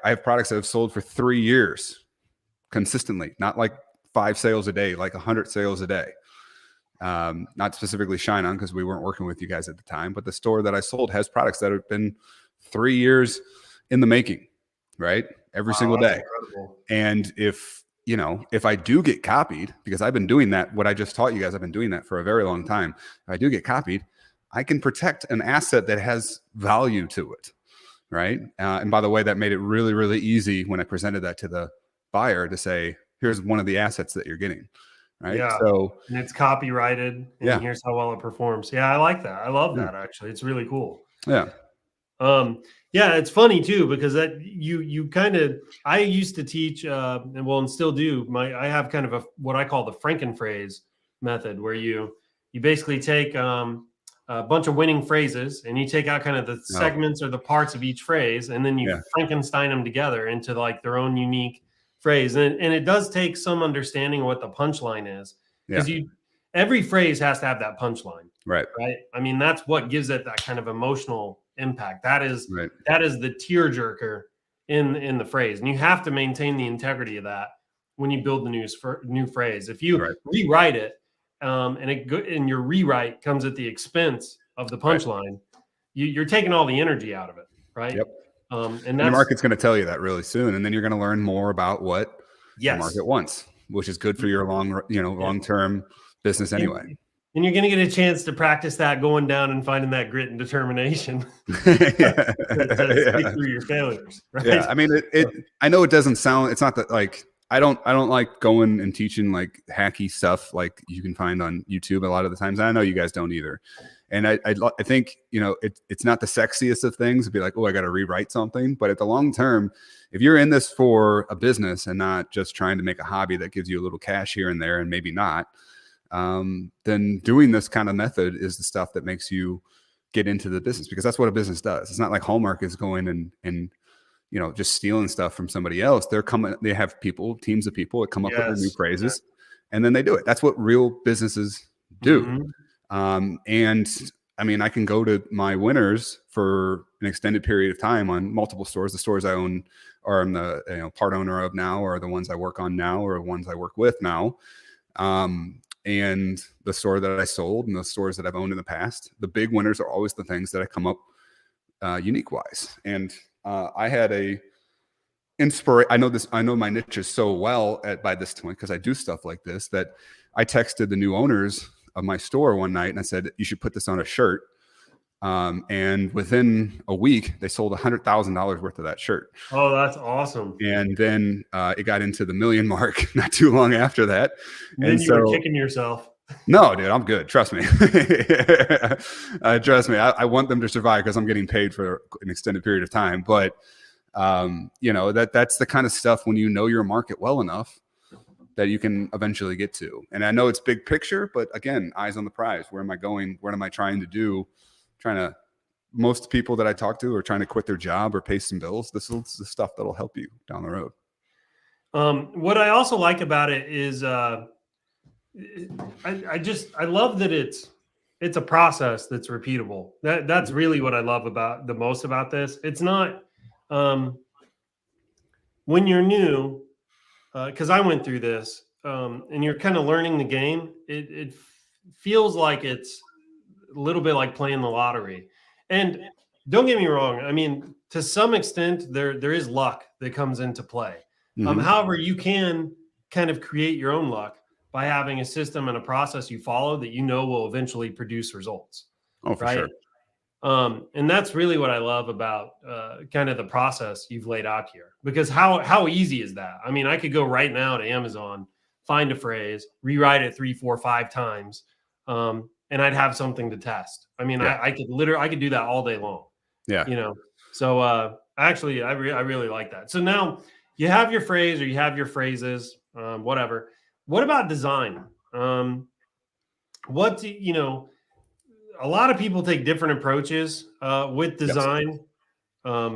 I have products that have sold for 3 years consistently, not like 5 sales a day, like 100 sales a day. Not specifically ShineOn because we weren't working with you guys at the time, but the store that I sold has products that have been 3 years in the making, right? Every single day.
Incredible.
And if I do get copied, because I've been doing that, what I just taught you guys, I've been doing that for a very long time. If I do get copied, I can protect an asset that has value to it, right? And by the way, that made it really, really easy when I presented that to the buyer to say, here's one of the assets that you're getting, right?
Yeah.
So,
and it's copyrighted, and here's how well it performs. Yeah, I like that. I love that, actually. It's really cool.
Yeah.
Yeah, it's funny too, because that you kind of, I used to teach, and still do. I have kind of what I call the Franken phrase method, where you basically take a bunch of winning phrases and you take out kind of the segments or the parts of each phrase, and then you Frankenstein them together into like their own unique phrase. And it does take some understanding of what the punchline is, because every phrase has to have that punchline, right? I mean, that's what gives it that kind of emotional impact. That is the tearjerker in the phrase, and you have to maintain the integrity of that when you build the new phrase. If you rewrite it, and your rewrite comes at the expense of the punchline, you're taking all the energy out of it, right? And
the market's going to tell you that really soon, and then you're going to learn more about what the market wants, which is good for your long-term business anyway.
And you're going to get a chance to practice that, going down and finding that grit and determination to stick through your failures. Right?
Yeah, I mean, I know it doesn't sound. It's not that like I don't like going and teaching like hacky stuff like you can find on YouTube a lot of the times. I know you guys don't either. And I think it's not the sexiest of things to be like, oh, I got to rewrite something. But at the long term, if you're in this for a business and not just trying to make a hobby that gives you a little cash here and there and maybe not. Then doing this kind of method is the stuff that makes you get into the business, because that's what a business does. It's not like Hallmark is going and just stealing stuff from somebody else. They have teams of people that come up with new phrases and then they do it. That's what real businesses do. And I mean, I can go to my winners for an extended period of time on multiple stores. The stores I own or I'm the part owner of now, or the ones I work on now, or the ones I work with now. And the store that I sold and the stores that I've owned in the past, the big winners are always the things that I come up unique wise. And I had I know my niche is so well by this point, because I do stuff like this, that I texted the new owners of my store one night and I said, you should put this on a shirt. And within a week, they sold $100,000 worth of that shirt.
Oh, that's awesome.
And then it got into the million mark not too long after that.
And you were kicking yourself.
No, dude, I'm good. Trust me. Trust me. I want them to survive because I'm getting paid for an extended period of time. But, that's the kind of stuff when you know your market well enough that you can eventually get to. And I know it's big picture, but again, eyes on the prize. Where am I going? What am I trying to do? Most people that I talk to are trying to quit their job or pay some bills. This is the stuff that'll help you down the road.
What I also like about it is I love that it's a process that's repeatable. That's really what I love about the most about this. It's not when you're new, because I went through this, and you're kind of learning the game. It feels like it's a little bit like playing the lottery. And don't get me wrong. I mean, to some extent, there is luck that comes into play. However, you can kind of create your own luck by having a system and a process you follow that you know will eventually produce results.
Oh, for
right?
sure.
And that's really what I love about kind of the process you've laid out here. Because how easy is that? I mean, I could go right now to Amazon, find a phrase, rewrite it 3, 4, 5 times, and I'd have something to test. I mean,
Yeah.
I could do that all day long.
Yeah.
You know. So actually, I really like that. So now you have your phrase or you have your phrases, whatever. What about design? What do you know? A lot of people take different approaches with design. Yes.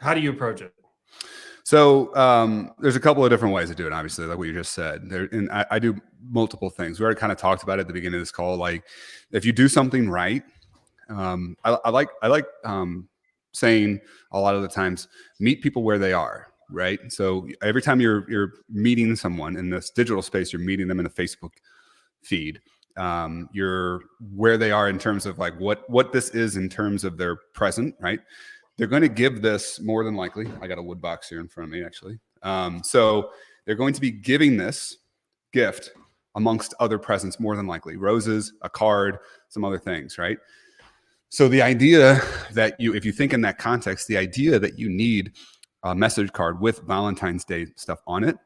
How do you approach it?
So there's a couple of different ways to do it, obviously, like what you just said. And I do multiple things. We already kind of talked about it at the beginning of this call. Like if you do something right, I like saying a lot of the times, meet people where they are, right? So every time you're meeting someone in this digital space, you're meeting them in a Facebook feed. You're where they are in terms of like what this is in terms of their present, right? They're going to give this more than likely. I got a wood box here in front of me, actually. So they're going to be giving this gift amongst other presents more than likely. Roses, a card, some other things, right? So the idea that if you think in that context, the idea that you need a message card with Valentine's Day stuff on it,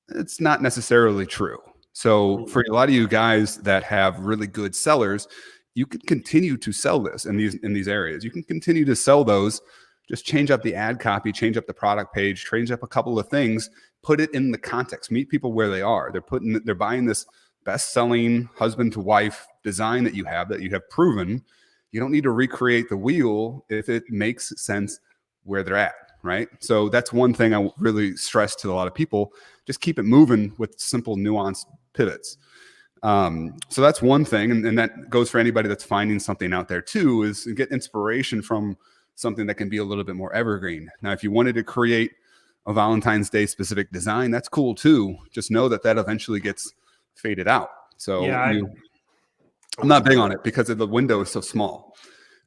it's not necessarily true. So for a lot of you guys that have really good sellers, you can continue to sell this in these areas. You can continue to sell those. Just change up the ad copy, change up the product page, change up a couple of things, put it in the context, meet people where they are. They're buying this best-selling husband to wife design that you have proven. You don't need to recreate the wheel if it makes sense where they're at, right? So that's one thing I really stress to a lot of people. Just keep it moving with simple, nuanced pivots. So that's one thing. And that goes for anybody that's finding something out there too, is get inspiration from something that can be a little bit more evergreen. Now, if you wanted to create a Valentine's Day specific design, that's cool too. Just know that eventually gets faded out. So
yeah,
I'm not big on it because the window is so small,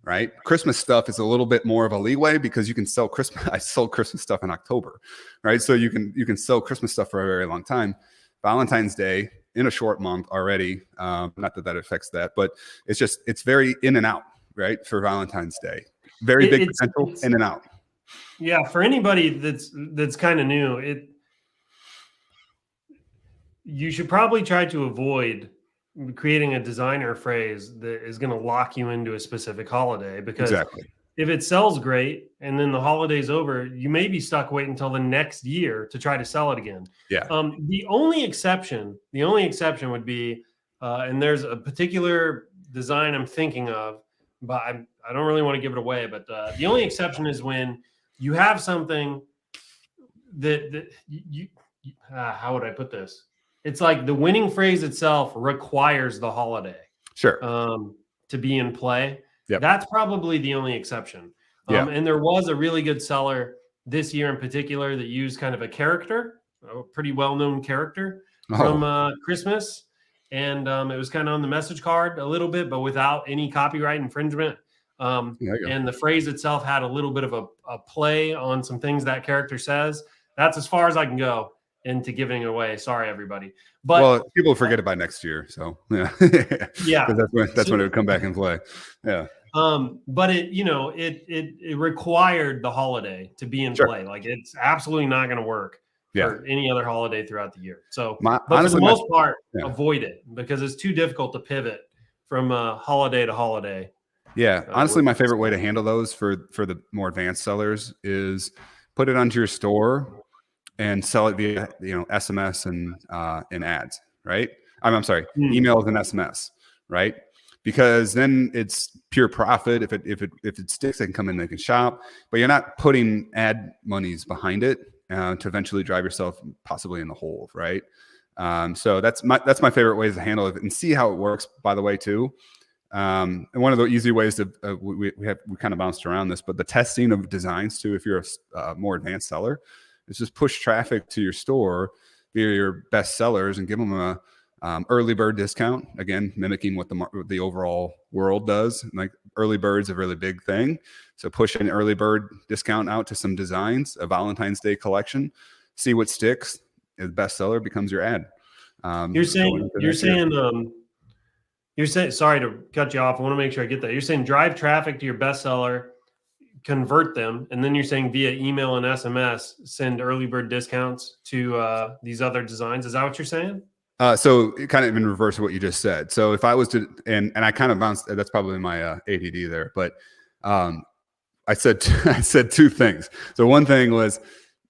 right? Christmas stuff is a little bit more of a leeway because you can sell Christmas. I sold Christmas stuff in October, right? So you can sell Christmas stuff for a very long time. Valentine's Day in a short month already. Not that affects that, but it's very in and out, right? For Valentine's Day, very big potential in and out.
Yeah, for anybody that's kind of new, you should probably try to avoid creating a designer phrase that is going to lock you into a specific holiday, because if it sells great and then the holiday's over, you may be stuck waiting until the next year to try to sell it again.
Yeah.
The only exception would be, and there's a particular design I'm thinking of, but I don't really want to give it away. But the only exception is when you have something that you how would I put this? It's like the winning phrase itself requires the holiday to be in play. Yep. That's probably the only exception. And there was a really good seller this year in particular that used kind of a character, a pretty well-known character from Christmas. And it was kind of on the message card a little bit, but without any copyright infringement. And the phrase itself had a little bit of a play on some things that character says. That's as far as I can go into giving away. Sorry, everybody. But
people forget it by next year. So yeah. That's when it would come back and play. Yeah.
But it required the holiday to be in play. Like it's absolutely not going to work for any other holiday throughout the year. So, but for the most part, avoid it because it's too difficult to pivot from holiday to holiday.
Yeah. Honestly, my favorite way to handle those for the more advanced sellers is put it onto your store and sell it via, SMS and ads, right? I'm sorry, emails and SMS, right? Because then it's pure profit. If it sticks, they can come in, they can shop, but you're not putting ad monies behind it to eventually drive yourself possibly in the hole, right? So that's my favorite ways to handle it and see how it works. By the way, too, and one of the easy ways to we kind of bounced around this, but the testing of designs too. If you're a more advanced seller, is just push traffic to your store via your best sellers and give them a early bird discount. Again, mimicking what the overall world does. Like early bird's a really big thing. So push an early bird discount out to some designs, a Valentine's Day collection, see what sticks. The bestseller becomes your ad.
You're saying, sorry to cut you off. I want to make sure I get that. You're saying drive traffic to your bestseller, convert them, and then you're saying via email and SMS, send early bird discounts to these other designs. Is that what you're saying?
So kind of in reverse of what you just said. So if I was to, and I kind of bounced, that's probably my ADD there, but I said two things. So one thing was,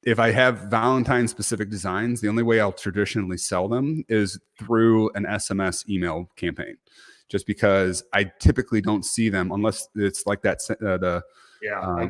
if I have Valentine specific designs, the only way I'll traditionally sell them is through an SMS email campaign, just because I typically don't see them unless it's like that,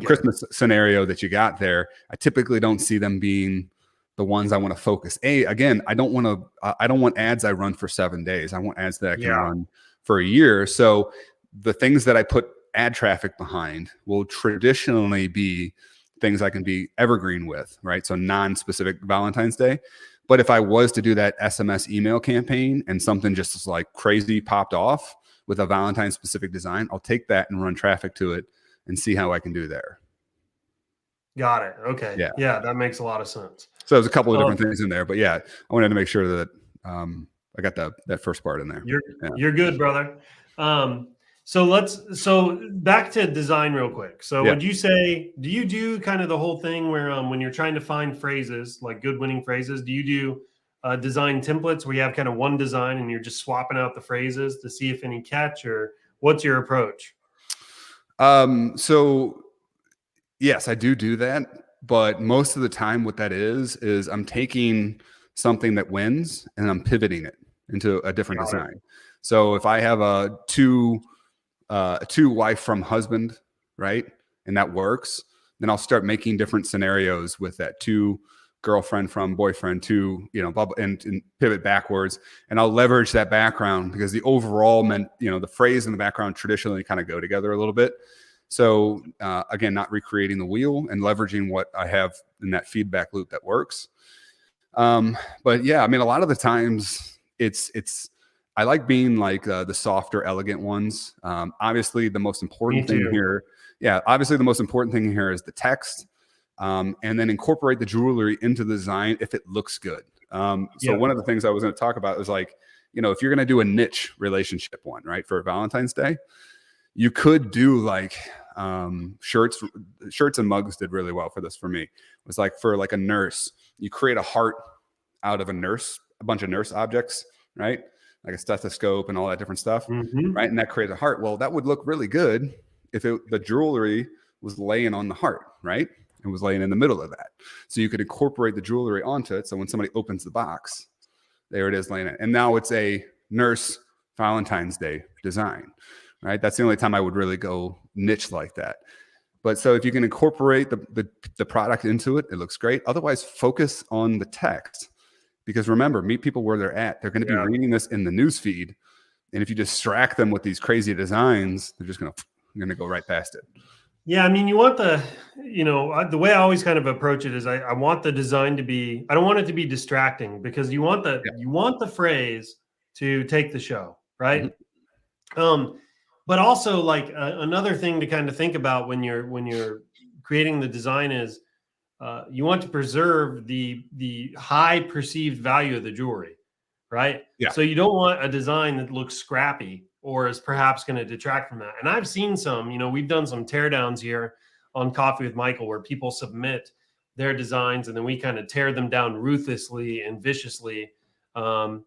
Christmas scenario that you got there. I typically don't see them being the ones I want to focus. Again, I don't want ads I run for 7 days. I want ads that I can run for a year. So the things that I put ad traffic behind will traditionally be things I can be evergreen with, right? So non-specific Valentine's Day. But if I was to do that SMS email campaign and something just like crazy popped off with a Valentine specific design, I'll take that and run traffic to it and see how I can do there.
Got it. Okay. Yeah, that makes a lot of sense.
So there's a couple of different things in there, but yeah, I wanted to make sure that I got that first part in there.
You're good, brother. So back to design real quick. So would you say, do you do kind of the whole thing where when you're trying to find phrases, like good winning phrases, do you do design templates where you have kind of one design and you're just swapping out the phrases to see if any catch, or what's your approach?
So yes, I do that. But most of the time what that is I'm taking something that wins and I'm pivoting it into a different design. So if I have a two wife from husband, right? And that works, then I'll start making different scenarios with that, two girlfriend from boyfriend, and pivot backwards. And I'll leverage that background because the overall the phrase and the background traditionally kind of go together a little bit. So again, not recreating the wheel and leveraging what I have in that feedback loop that works. But yeah, I mean, a lot of the times I like being like the softer, elegant ones. Obviously, the most important thing here, is the text, and then incorporate the jewelry into the design if it looks good. So one of the things I was going to talk about was like, if you're going to do a niche relationship one, right, for Valentine's Day, you could do like shirts and mugs did really well for this for me. It was like for like a nurse, you create a heart out of a bunch of nurse objects, right? Like a stethoscope and all that different stuff, right? And that creates a heart. Well, that would look really good if the jewelry was laying on the heart, right? It was laying in the middle of that. So you could incorporate the jewelry onto it. So when somebody opens the box, there it is laying in. And now it's a nurse Valentine's Day design, right? That's the only time I would really go niche like that. But so if you can incorporate the product into it, it looks great. Otherwise, focus on the text. Because remember, meet people where they're at. They're going to be reading this in the news feed. And if you distract them with these crazy designs, they're just going to go right past it.
Yeah, I mean, you want the way I always kind of approach it is I want the design to be, I don't want it to be distracting, because you want the phrase to take the show, right? But also like another thing to kind of think about when you're creating the design is you want to preserve the high perceived value of the jewelry, right? Yeah. So you don't want a design that looks scrappy or is perhaps going to detract from that. And I've seen some, we've done some teardowns here on Coffee with Michael where people submit their designs and then we kind of tear them down ruthlessly and viciously on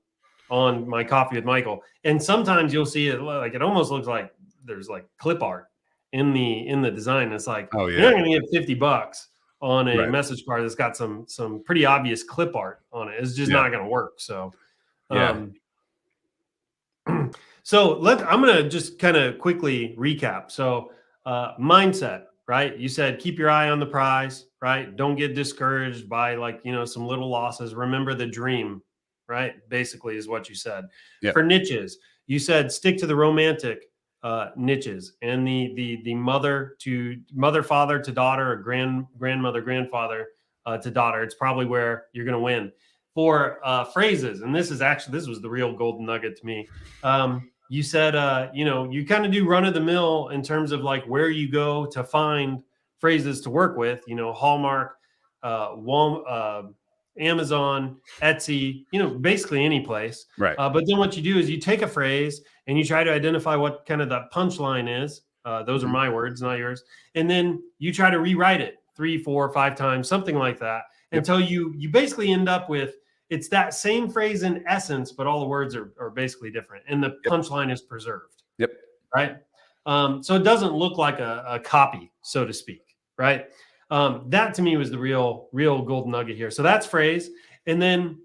my Coffee with Michael. And sometimes you'll see it like it almost looks like there's like clip art in the design. It's like, you're not going to get $50 on a message card that's got some pretty obvious clip art on it. It's just not going to work. So, so I'm going to just kind of quickly recap. So, mindset, right? You said, keep your eye on the prize, right? Don't get discouraged by some little losses. Remember the dream, right? Basically is what you said. For niches, you said, stick to the romantic niches, and the mother, father to daughter, or grandmother, grandfather to daughter. It's probably where you're going to win. For phrases, and this was the real golden nugget to me. You said, you kind of do run of the mill in terms of like where you go to find phrases to work with, Hallmark, Amazon, Etsy, basically any place.
Right.
But then what you do is you take a phrase and you try to identify what kind of the punchline is. Those are my words, not yours. And then you try to rewrite it 3, 4, 5 times, something like that, until you basically end up with, it's that same phrase in essence, but all the words are basically different. And the punchline is preserved.
Yep.
Right. So it doesn't look like a copy, so to speak. Right. That to me was the real golden nugget here. So that's phrase. And then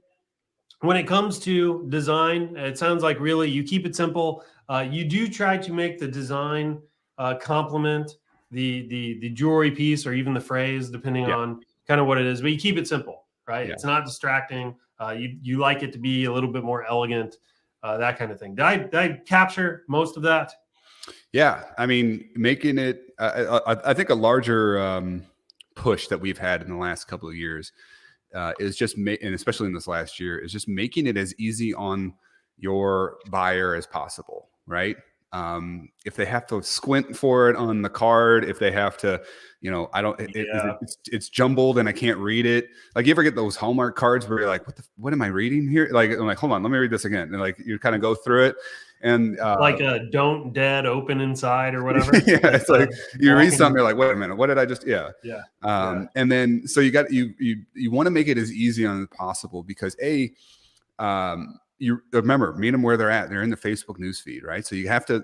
when it comes to design, it sounds like really you keep it simple. You do try to make the design complement the jewelry piece or even the phrase, depending on kind of what it is, but you keep it simple, right? It's not distracting. You like it to be a little bit more elegant, that kind of thing. Did I capture most of that?
Yeah. I mean, making it, I think a larger push that we've had in the last couple of years is just, and especially in this last year, is just making it as easy on your buyer as possible, right? If they have to squint for it on the card, if they have to, it's jumbled and I can't read it. Like, you ever get those Hallmark cards where you're like, what am I reading here? Like, I'm like, hold on, let me read this again. And like, you kind of go through it and
like a don't dead open inside or whatever.
Yeah. It's like you read something, you're like, wait a minute, what did I just, and then, so you want to make it as easy on as possible because you remember, meet them where they're at. They're in the Facebook newsfeed, right? So you have to,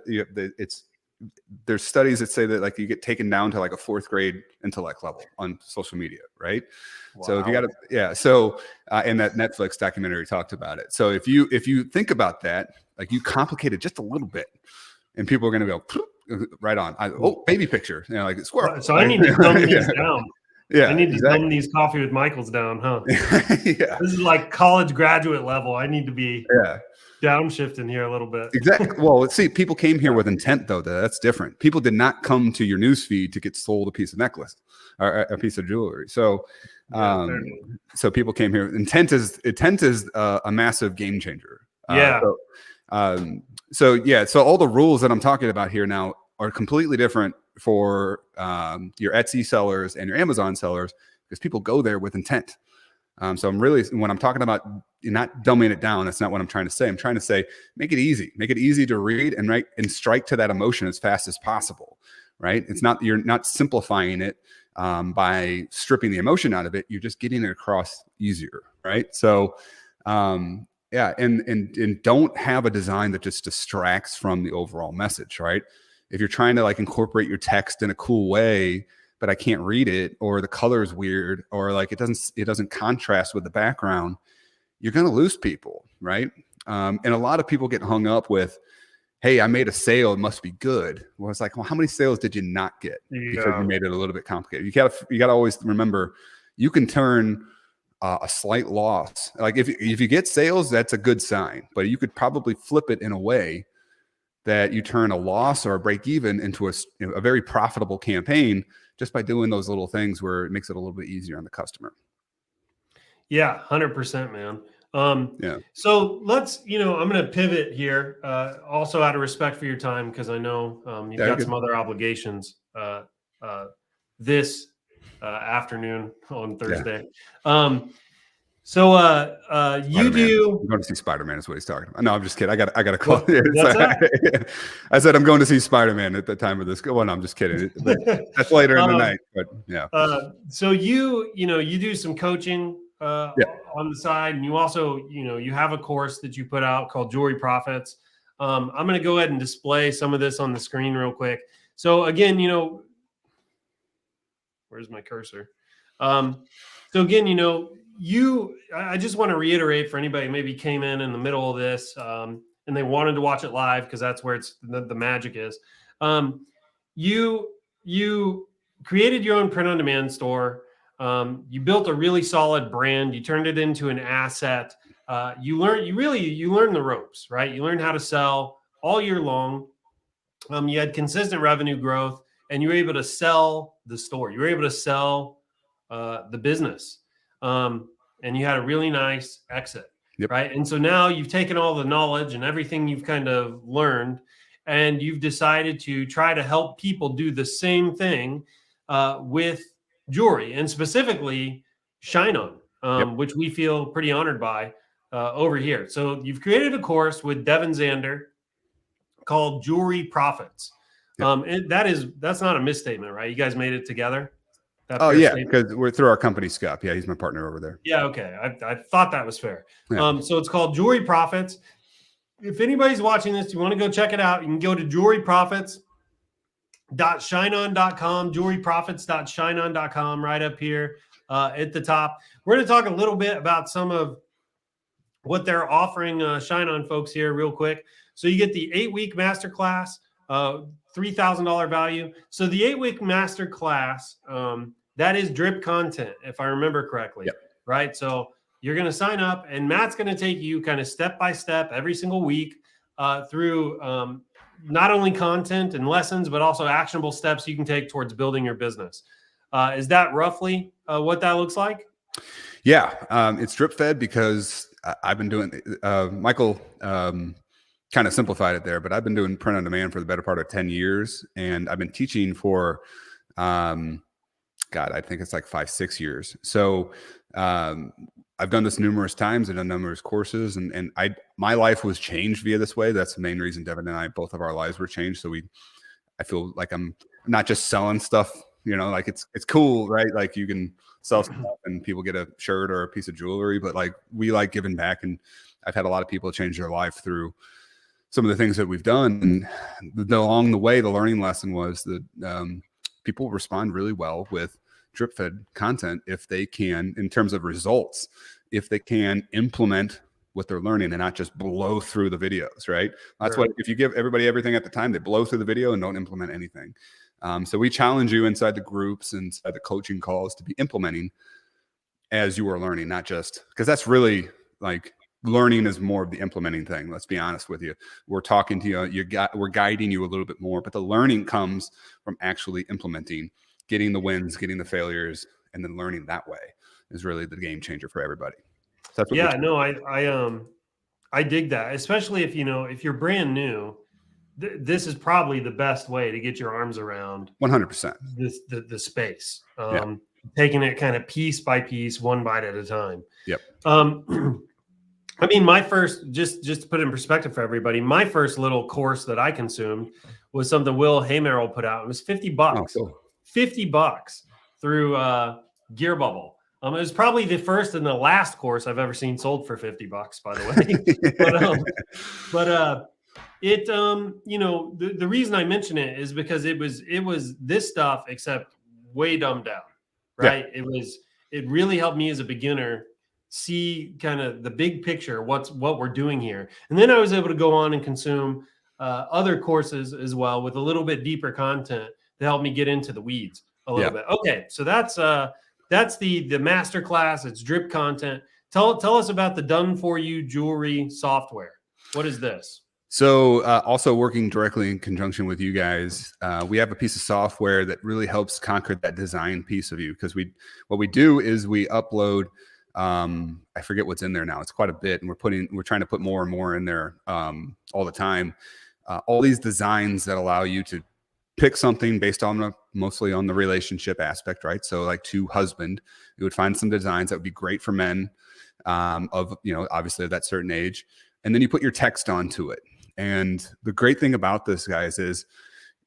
there's studies that say that like you get taken down to like a 4th grade intellect level on social media, right? Wow. So if you got to, and that Netflix documentary talked about it. So if you think about that, like you complicate it just a little bit and people are going to go right on. Baby picture, like squirrel.
So I need to dumb these down.
Yeah,
I need to dumb these Coffee with Michaels down, huh?
Yeah.
This is like college graduate level. I need to be downshifting here a little bit.
Exactly. Well, let's see. People came here with intent, though. That's different. People did not come to your newsfeed to get sold a piece of necklace or a piece of jewelry. So, so people came here. Intent is a massive game changer. So all the rules that I'm talking about here now are completely different for your Etsy sellers and your Amazon sellers because people go there with intent. So when I'm talking about not dumbing it down, that's not what I'm trying to say. I'm trying to say, make it easy to read and write and strike to that emotion as fast as possible, right? You're not simplifying it by stripping the emotion out of it. You're just getting it across easier, right? So, and don't have a design that just distracts from the overall message, right? If you're trying to like incorporate your text in a cool way, but I can't read it, or the color is weird, or like it doesn't contrast with the background, you're going to lose people, right? And a lot of people get hung up with, hey, I made a sale, it must be good. Well, it's like, well, how many sales did you not get because you made it a little bit complicated? You got to always remember, you can turn a slight loss. Like if you get sales, that's a good sign, but you could probably flip it in a way that you turn a loss or a break even into a very profitable campaign just by doing those little things where it makes it a little bit easier on the customer.
Yeah, 100%, man. So let's, I'm going to pivot here, also out of respect for your time, because I know you've got some other obligations this afternoon on Thursday. So you do.
I'm going to see Spider-Man is what he's talking about. No, I'm just kidding. I got a call. I said I'm going to see Spider-Man at the time of this. Well, no, I'm just kidding. That's later in the night. But yeah.
So you do some coaching on the side, and you also you have a course that you put out called Jewelry Profits. I'm going to go ahead and display some of this on the screen real quick. So again, where's my cursor? So again, I just want to reiterate for anybody who maybe came in the middle of this and they wanted to watch it live because that's where the magic is. You created your own print-on-demand store. You built a really solid brand. You turned it into an asset. You learn the ropes, right? You learn how to sell all year long. You had consistent revenue growth, and you were able to sell the store. You were able to sell the business. and you had a really nice exit.
Yep.
Right. And so now you've taken all the knowledge and everything you've kind of learned, and you've decided to try to help people do the same thing with jewelry, and specifically ShineOn, which we feel pretty honored by over here. So you've created a course with Devin Zander called Jewelry Profits. And that's not a misstatement, right? You guys made it together.
Oh yeah, because we're through our company, Scott. Yeah, he's my partner over there.
Yeah, okay. I thought that was fair.
Yeah.
So it's called Jewelry Profits. If anybody's watching this, you want to go check it out, you can go to jewelryprofits.shineon.com, jewelryprofits.shineon.com, right up here at the top. We're going to talk a little bit about some of what they're offering ShineOn folks here real quick. So you get the 8-week masterclass, $3,000 value. So the 8-week masterclass, that is drip content, if I remember correctly.
Yep.
Right. So you're going to sign up, and Matt's going to take you kind of step by step every single week through not only content and lessons, but also actionable steps you can take towards building your business. Is that roughly what that looks like?
Yeah, it's drip fed because I've been doing, Michael kind of simplified it there, but I've been doing print on demand for the better part of 10 years. And I've been teaching for, I think it's like 5-6 years. So I've done this numerous times and done numerous courses, and my life was changed via this way. That's the main reason Devin and I, both of our lives were changed. So I feel like I'm not just selling stuff, like it's cool, right? Like you can sell stuff and people get a shirt or a piece of jewelry, but like we like giving back. And I've had a lot of people change their life through some of the things that we've done. And along the way, the learning lesson was that people respond really well with drip fed content if they can, in terms of results, if they can implement what they're learning and not just blow through the videos, right? That's what, if you give everybody everything at the time, they blow through the video and don't implement anything. So we challenge you inside the groups and inside the coaching calls to be implementing as you are learning, not just, because that's really like learning is more of the implementing thing. Let's be honest with you. We're talking to you, we're guiding you a little bit more, but the learning comes from actually implementing, getting the wins, getting the failures, and then learning that way is really the game changer for everybody. So that's what
I dig that, especially if if you're brand new. This is probably the best way to get your arms around
100%
the space, taking it kind of piece by piece, one bite at a time.
Yep.
I mean, my first, just to put it in perspective for everybody, my first little course that I consumed was something Will Haymerrill put out. It was $50.
Oh, cool.
$50 through Gear Bubble. It was probably the first and the last course I've ever seen sold for $50, by the way. The reason I mention it is because it was this stuff, except way dumbed down, right? Yeah. It really helped me as a beginner see kind of the big picture, what we're doing here. And then I was able to go on and consume other courses as well with a little bit deeper content to help me get into the weeds a little bit. Okay, so that's the masterclass. It's drip content. Tell us about the done for you jewelry software. What is this?
So also working directly in conjunction with you guys, we have a piece of software that really helps conquer that design piece of you. Because what we do is we upload, I forget what's in there now. It's quite a bit, and we're trying to put more and more in there all the time. All these designs that allow you to pick something based on mostly on the relationship aspect, right? So like to husband, you would find some designs that would be great for men of obviously at that certain age, and then you put your text onto it. And the great thing about this, guys, is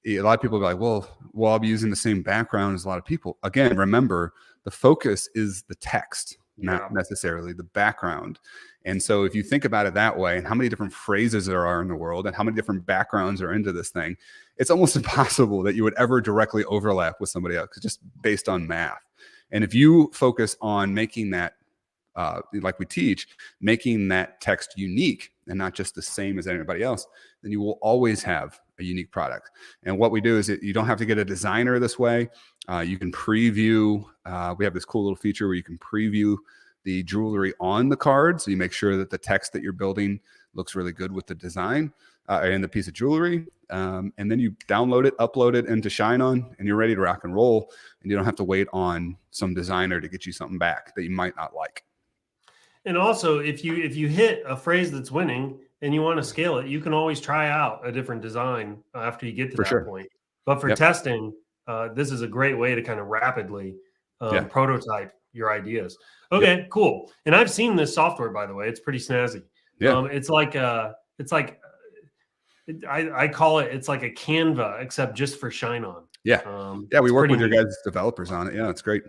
a lot of people are like, well, I'll be using the same background as a lot of people. Again, remember, the focus is the text, not necessarily the background. And so if you think about it that way, and how many different phrases there are in the world and how many different backgrounds are into this thing, it's almost impossible that you would ever directly overlap with somebody else, just based on math. And if you focus on making that, like we teach, making that text unique and not just the same as anybody else, then you will always have a unique product. And what we do is you don't have to get a designer this way. You can preview. We have this cool little feature where you can preview the jewelry on the card. So you make sure that the text that you're building looks really good with the design. and the piece of jewelry. And then you download it, upload it into ShineOn, and you're ready to rock and roll. And you don't have to wait on some designer to get you something back that you might not like.
And also, if you hit a phrase that's winning and you want to scale it, you can always try out a different design after you get to that point. But for testing, this is a great way to kind of rapidly prototype your ideas. Okay, cool. And I've seen this software, by the way. It's pretty snazzy. It's like I call it, it's like a Canva, except just for ShineOn.
We work with your guys' developers on it. Yeah, it's great.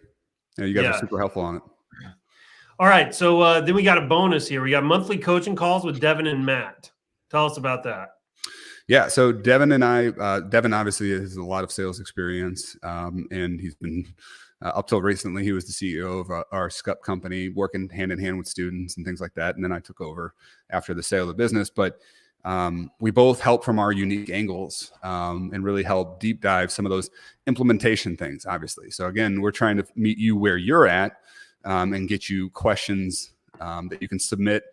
You guys are super helpful on it.
All right. So then we got a bonus here. We got monthly coaching calls with Devin and Matt. Tell us about that.
Yeah. So Devin and I, Devin obviously has a lot of sales experience. And he's been, up till recently, he was the CEO of our SCUP company, working hand in hand with students and things like that. And then I took over after the sale of the business. But we both help from our unique angles and really help deep dive some of those implementation things, obviously. So again, we're trying to meet you where you're at. And get you questions that you can submit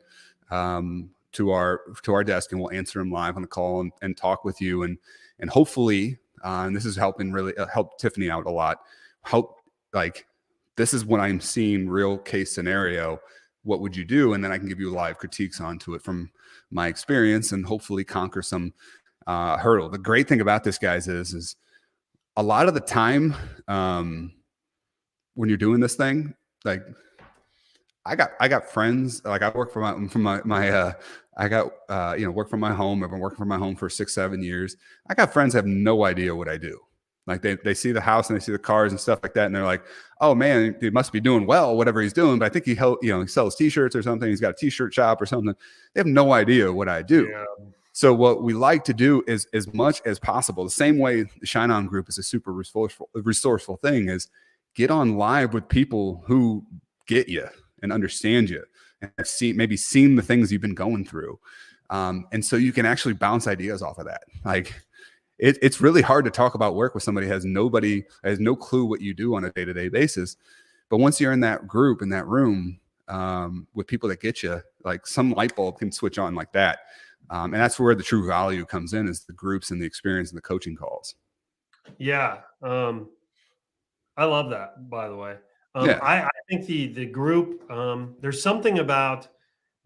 to our desk, and we'll answer them live on the call and talk with you. And hopefully, and this is helping really help Tiffany out a lot. This is what I'm seeing, real case scenario. What would you do? And then I can give you live critiques onto it from my experience, and hopefully conquer some hurdle. The great thing about this, guys, is a lot of the time when you're doing this thing. Like I got friends, like I work work from my home. I've been working from my home for 6-7 years. I got friends that have no idea what I do. Like they see the house and they see the cars and stuff like that. And they're like, oh man, he must be doing well, whatever he's doing. But I think he sells t-shirts or something. He's got a t-shirt shop or something. They have no idea what I do. Yeah. So what we like to do is, as much as possible, the same way the ShineOn group is a super resourceful thing, is get on live with people who get you and understand you and have maybe seen the things you've been going through. And so you can actually bounce ideas off of that. Like it's really hard to talk about work with somebody who has no clue what you do on a day-to-day basis. But once you're in that group, in that room with people that get you, like some light bulb can switch on like that. And that's where the true value comes in, is the groups and the experience and the coaching calls.
Yeah. I love that, by the way. I think the group, there's something about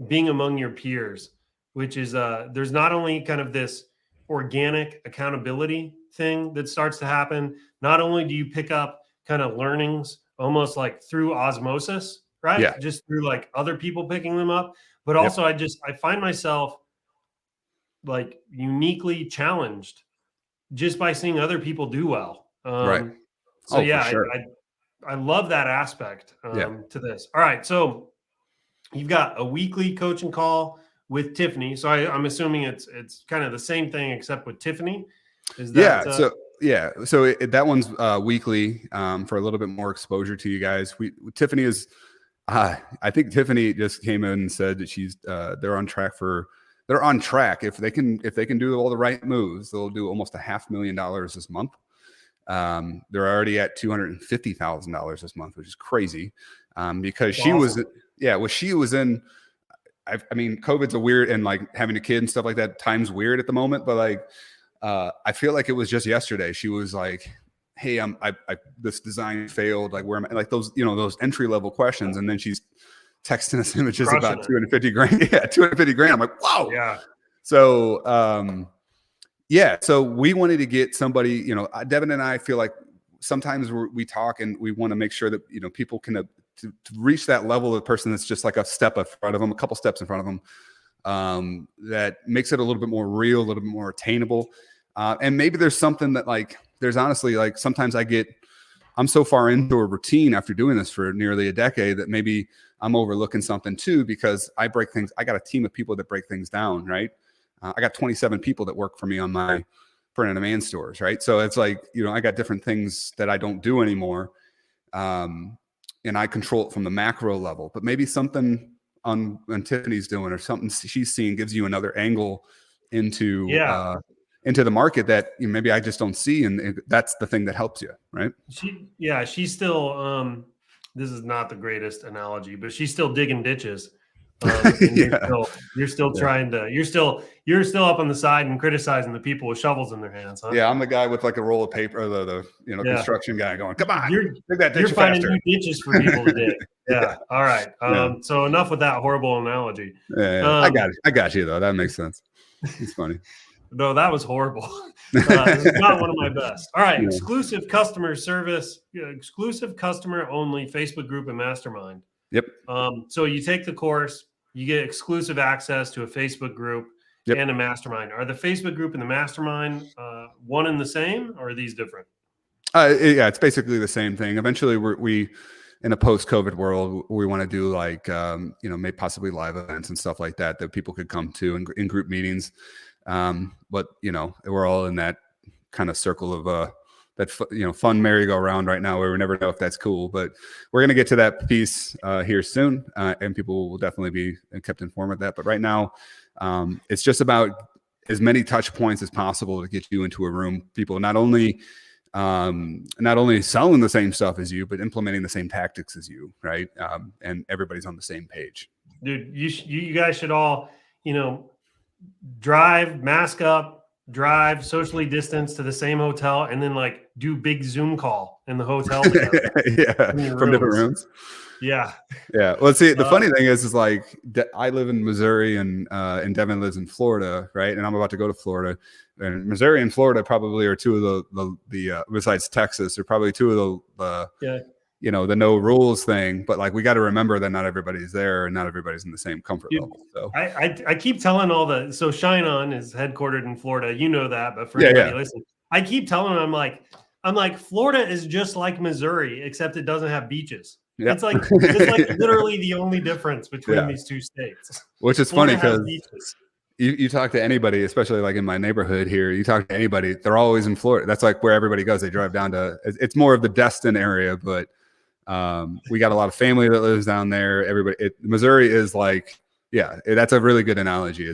being among your peers, which is there's not only kind of this organic accountability thing that starts to happen. Not only do you pick up kind of learnings almost like through osmosis, right? Yeah. Just through like other people picking them up, but also I find myself like uniquely challenged just by seeing other people do well.
Right.
So sure. I love that aspect to this. All right. So you've got a weekly coaching call with Tiffany. So I'm assuming it's kind of the same thing except with Tiffany. Is that
So that one's weekly for a little bit more exposure to you guys. Tiffany is I think Tiffany just came in and said that they're on track. If they can do all the right moves, they'll do almost $500,000 this month. They're already at $250,000 this month, which is crazy. Because she was in, I mean, COVID's a weird, and like having a kid and stuff like that, time's weird at the moment, but like, I feel like it was just yesterday. She was like, hey, this design failed. Like, where am I? Like those entry level questions. And then she's texting us images about 250 grand. Yeah. 250 grand. I'm like, whoa. Yeah. So, so we wanted to get somebody, Devin and I feel like sometimes we talk and we want to make sure that, people can to reach that level of the person that's just like a step in front of them, a couple steps in front of them, that makes it a little bit more real, a little bit more attainable. And maybe there's something that there's honestly, sometimes I'm so far into a routine after doing this for nearly a decade that maybe I'm overlooking something too, because I got a team of people that break things down. Right. I got 27 people that work for me on my print on demand stores. Right. So it's like, I got different things that I don't do anymore. And I control it from the macro level, but maybe something on Tiffany's doing or something she's seeing gives you another angle into the market that maybe I just don't see. And that's the thing that helps you. Right.
She's still, this is not the greatest analogy, but she's still digging ditches. And you're still trying to, you're still up on the side and criticizing the people with shovels in their hands, huh?
Yeah, I'm the guy with like a roll of paper, the construction guy going, come on,
you're finding new ditches for people to dig. Yeah. All right. So enough with that horrible analogy.
I got you though. That makes sense. It's funny.
No, that was horrible. This is not one of my best. All right. Exclusive customer service, exclusive customer only Facebook group and mastermind.
Yep.
So you take the course, you get exclusive access to a Facebook group and a mastermind. Are the Facebook group and the mastermind one and the same, or are these different?
Yeah, it's basically the same thing. Eventually, we in a post-COVID world, we want to do like maybe possibly live events and stuff like that people could come to in group meetings. But we're all in that kind of circle of that fun merry-go-round right now where we never know if that's cool. But we're going to get to that piece here soon, and people will definitely be kept informed of that. But right now, it's just about as many touch points as possible to get you into a room. People not only selling the same stuff as you, but implementing the same tactics as you, right? And everybody's on the same page.
Dude, you guys should all, drive, mask up, drive, socially distance to the same hotel, and then like do big Zoom call in the hotel together.
From different rooms.
Yeah.
Well, see, the funny thing is like I live in Missouri and Devin lives in Florida, right? And I'm about to go to Florida. And Missouri and Florida probably are two of the besides Texas, are probably two of the the no rules thing. But like we got to remember that not everybody's there and not everybody's in the same comfort level. So
I keep telling so ShineOn is headquartered in Florida. You know that, but for anybody listening, I keep telling them I'm like Florida is just like Missouri, except it doesn't have beaches. Yep. It's like literally the only difference between these two states.
Which is funny because you talk to anybody, especially like in my neighborhood here, you talk to anybody, they're always in Florida. That's like where everybody goes. They drive down to, it's more of the Destin area, but we got a lot of family that lives down there. Missouri is like, that's a really good analogy.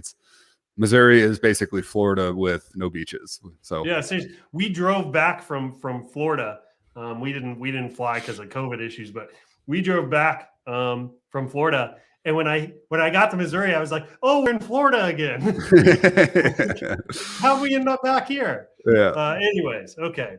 Missouri is basically Florida with no beaches. So
we drove back from Florida. We didn't fly because of COVID issues, but we drove back from Florida. And when I got to Missouri, I was like, "Oh, we're in Florida again." How we end up back here?
Yeah.
Anyways, okay.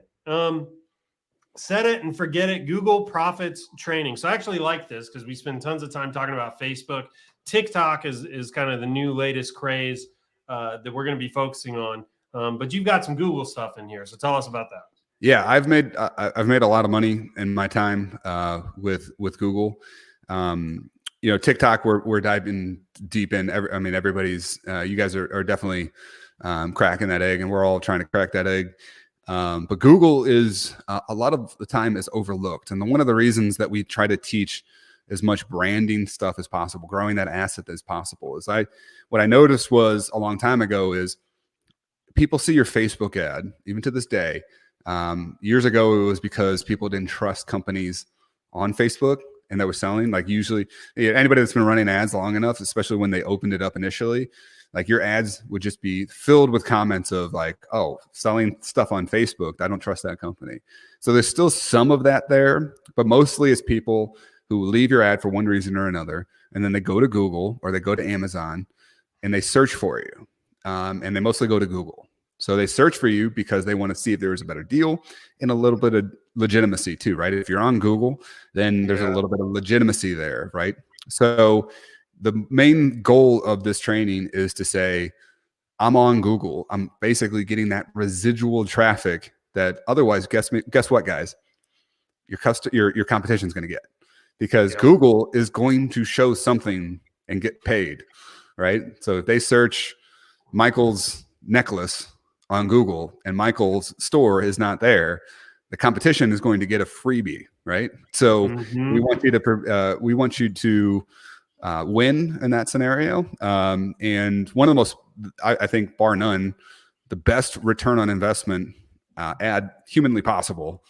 Set it and forget it. Google Profits Training. So I actually like this because we spend tons of time talking about Facebook. TikTok is kind of the new latest craze that we're going to be focusing on. But you've got some Google stuff in here, so tell us about that.
Yeah, I've made a lot of money in my time with Google. TikTok we're diving deep in. Everybody's you guys are definitely cracking that egg, and we're all trying to crack that egg. But Google is a lot of the time is overlooked, and one of the reasons that we try to teach as much branding stuff as possible, growing that asset as possible, is what I noticed was a long time ago is people see your Facebook ad even to this day. Years ago, it was because people didn't trust companies on Facebook and that were selling. Like usually anybody that's been running ads long enough, especially when they opened it up initially, like your ads would just be filled with comments of like, oh, selling stuff on Facebook, I don't trust that company. So there's still some of that there, but mostly it's people who leave your ad for one reason or another. And then they go to Google or they go to Amazon and they search for you. And they mostly go to Google. So they search for you because they want to see if there is a better deal and a little bit of legitimacy too, right? If you're on Google, then there's a little bit of legitimacy there, right? So the main goal of this training is to say, I'm on Google. I'm basically getting that residual traffic that otherwise, guess what, guys? Your competition is going to get, because Google is going to show something and get paid, right? So if they search Michael's necklace on Google and Michael's store is not there, the competition is going to get a freebie, right? So we want you to win in that scenario. And one of the most, I think, bar none, the best return on investment ad humanly possible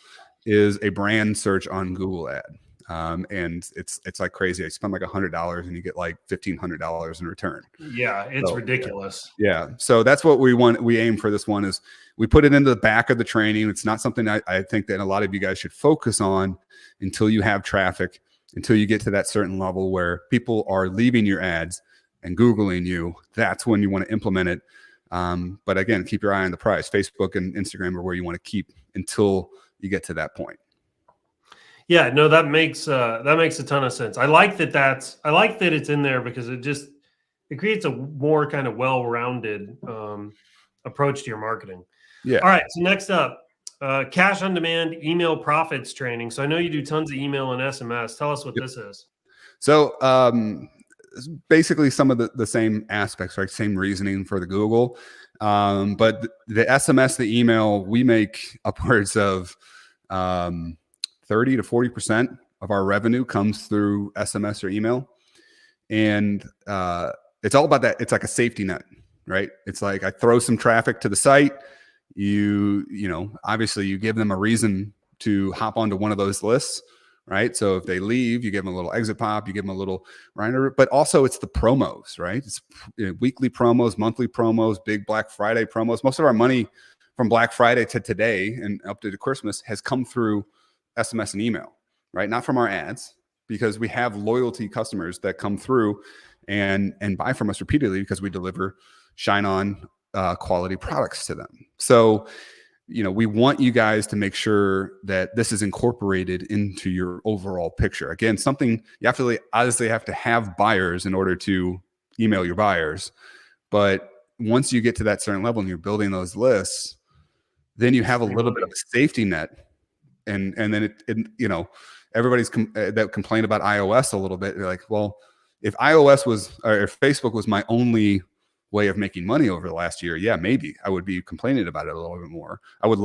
is a brand search on Google ad. And it's like crazy. I spend like $100 and you get like $1,500 in return.
Yeah, it's ridiculous.
Yeah. So that's what we want. We aim for this one is we put it into the back of the training. It's not something I think that a lot of you guys should focus on until you have traffic until you get to that certain level where people are leaving your ads and Googling you. That's when you want to implement it. But again, keep your eye on the price. Facebook and Instagram are where you want to keep until you get to that point.
Yeah, no, that makes a ton of sense. I like that it's in there because it creates a more kind of well-rounded approach to your marketing.
Yeah.
All right. So next up, cash on demand email profits training. So I know you do tons of email and SMS. Tell us what this is.
So basically some of the same aspects, right? Same reasoning for the Google. But the SMS, the email, we make upwards of 30 to 40% of our revenue comes through SMS or email. And it's all about that. It's like a safety net, right? It's like I throw some traffic to the site. You know, obviously you give them a reason to hop onto one of those lists, right? So if they leave, you give them a little exit pop, you give them a little reminder, but also it's the promos, right? It's weekly promos, monthly promos, big Black Friday promos. Most of our money from Black Friday to today and up to Christmas has come through SMS and email, right? Not from our ads, because we have loyalty customers that come through and buy from us repeatedly because we deliver ShineOn quality products to them. So, you know, we want you guys to make sure that this is incorporated into your overall picture. Again, something you have to obviously have to have buyers in order to email your buyers. But once you get to that certain level and you're building those lists, then you have a little bit of a safety net. And then it you know, everybody's that complain about iOS a little bit. They're like, well, if iOS was, or if Facebook was my only way of making money over the last year, yeah, maybe I would be complaining about it a little bit more. I would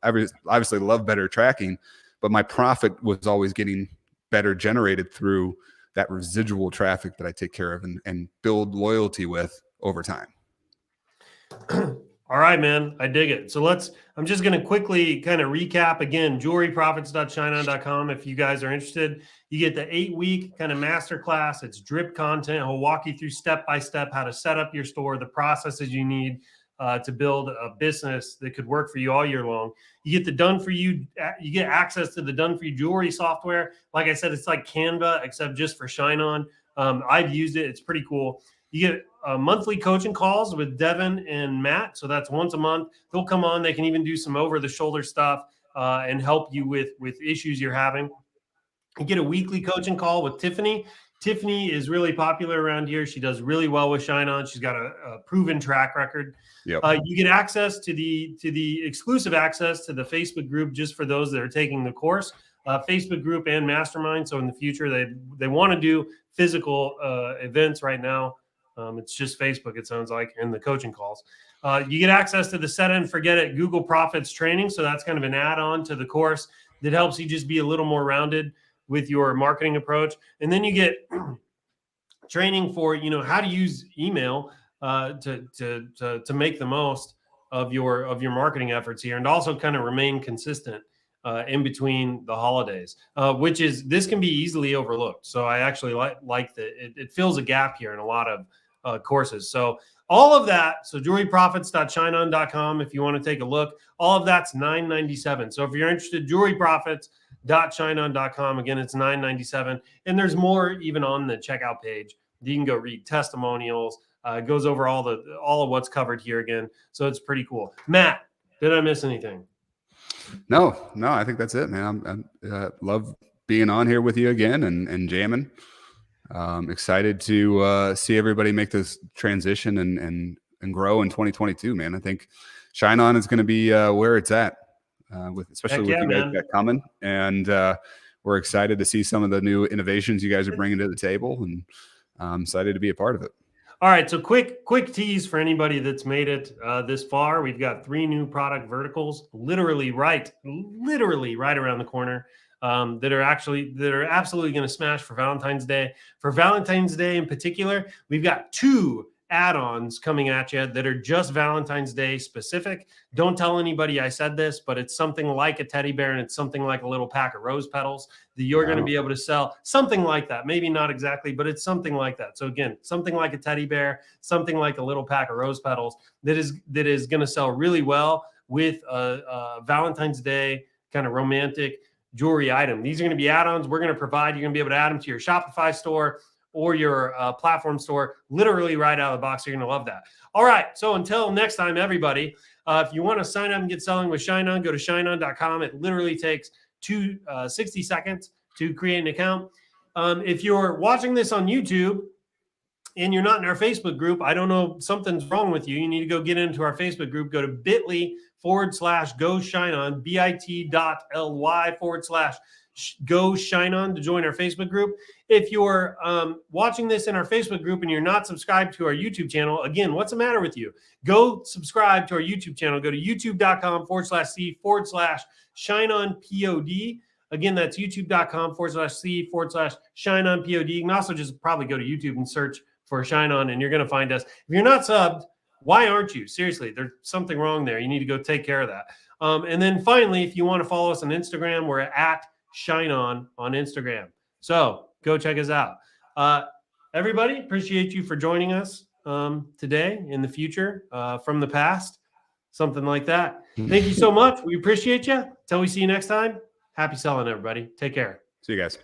obviously love better tracking, but my profit was always getting better generated through that residual traffic that I take care of and build loyalty with over time.
All right, man. I dig it. So I'm just going to quickly kind of recap again, jewelryprofits.shineon.com. If you guys are interested, you get the 8-week kind of masterclass. It's drip content. He'll walk you through step-by-step how to set up your store, the processes you need to build a business that could work for you all year long. You get you get access to the done for you jewelry software. Like I said, it's like Canva, except just for ShineOn. I've used it. It's pretty cool. You get monthly coaching calls with Devin and Matt. So that's once a month. They'll come on. They can even do some over-the-shoulder stuff and help you with issues you're having. You get a weekly coaching call with Tiffany. Tiffany is really popular around here. She does really well with ShineOn. She's got a proven track record.
Yep.
You get access to the exclusive access to the Facebook group just for those that are taking the course. Facebook group and mastermind. So in the future, they want to do physical events right now. It's just Facebook, it sounds like, and the coaching calls. You get access to the Set It and Forget It Google Profits training. So that's kind of an add-on to the course that helps you just be a little more rounded with your marketing approach. And then you get training for, you know, how to use email to make the most of your marketing efforts here, and also kind of remain consistent in between the holidays, this can be easily overlooked. So I actually like that it fills a gap here in a lot of courses. So all of that, so jewelryprofits.shineon.com if you want to take a look. All of that's $9.97. So if you're interested, jewelryprofits.shineon.com. Again, it's $9.97. And there's more even on the checkout page. You can go read testimonials. It goes over all of what's covered here again. So it's pretty cool. Matt, did I miss anything?
No, I think that's it, man. I love being on here with you again and jamming. Excited to see everybody make this transition and grow in 2022, man. I think ShineOn is going to be where it's at, especially with you guys got coming. And we're excited to see some of the new innovations you guys are bringing to the table, and I'm excited to be a part of it.
All right, so quick tease for anybody that's made it this far. We've got 3 new product verticals, literally right around the corner, that are absolutely going to smash for Valentine's Day. For Valentine's Day in particular, we've got 2 add-ons coming at you that are just Valentine's Day specific. Don't tell anybody I said this, but it's something like a teddy bear and it's something like a little pack of rose petals that you're going to be able to sell. Something like that. Maybe not exactly, but it's something like that. So again, something like a teddy bear, something like a little pack of rose petals that is going to sell really well with a Valentine's Day kind of romantic jewelry item. These are going to be add-ons we're going to provide. You're going to be able to add them to your Shopify store or your platform store, literally right out of the box. You're going to love that. All right. So until next time, everybody, if you want to sign up and get selling with ShineOn, go to ShineOn.com. It literally takes 60 seconds to create an account. If you're watching this on YouTube and you're not in our Facebook group, I don't know, something's wrong with you. You need to go get into our Facebook group. Go to bit.ly/GoShineOn, bit.ly/GoShineOn to join our Facebook group. If you're watching this in our Facebook group and you're not subscribed to our YouTube channel, again, what's the matter with you? Go subscribe to our YouTube channel. Go to youtube.com/C/ShineOnPOD. Again, that's youtube.com/C/ShineOnPOD. You can also just probably go to YouTube and search for ShineOn and you're going to find us. If you're not subbed, why aren't you? Seriously, there's something wrong there. You need to go take care of that. And then finally, if you want to follow us on Instagram, we're at ShineOn on Instagram. So go check us out. Everybody, appreciate you for joining us today, in the future, from the past, something like that. Thank you so much. We appreciate you. Till we see you next time. Happy selling, everybody. Take care.
See you guys.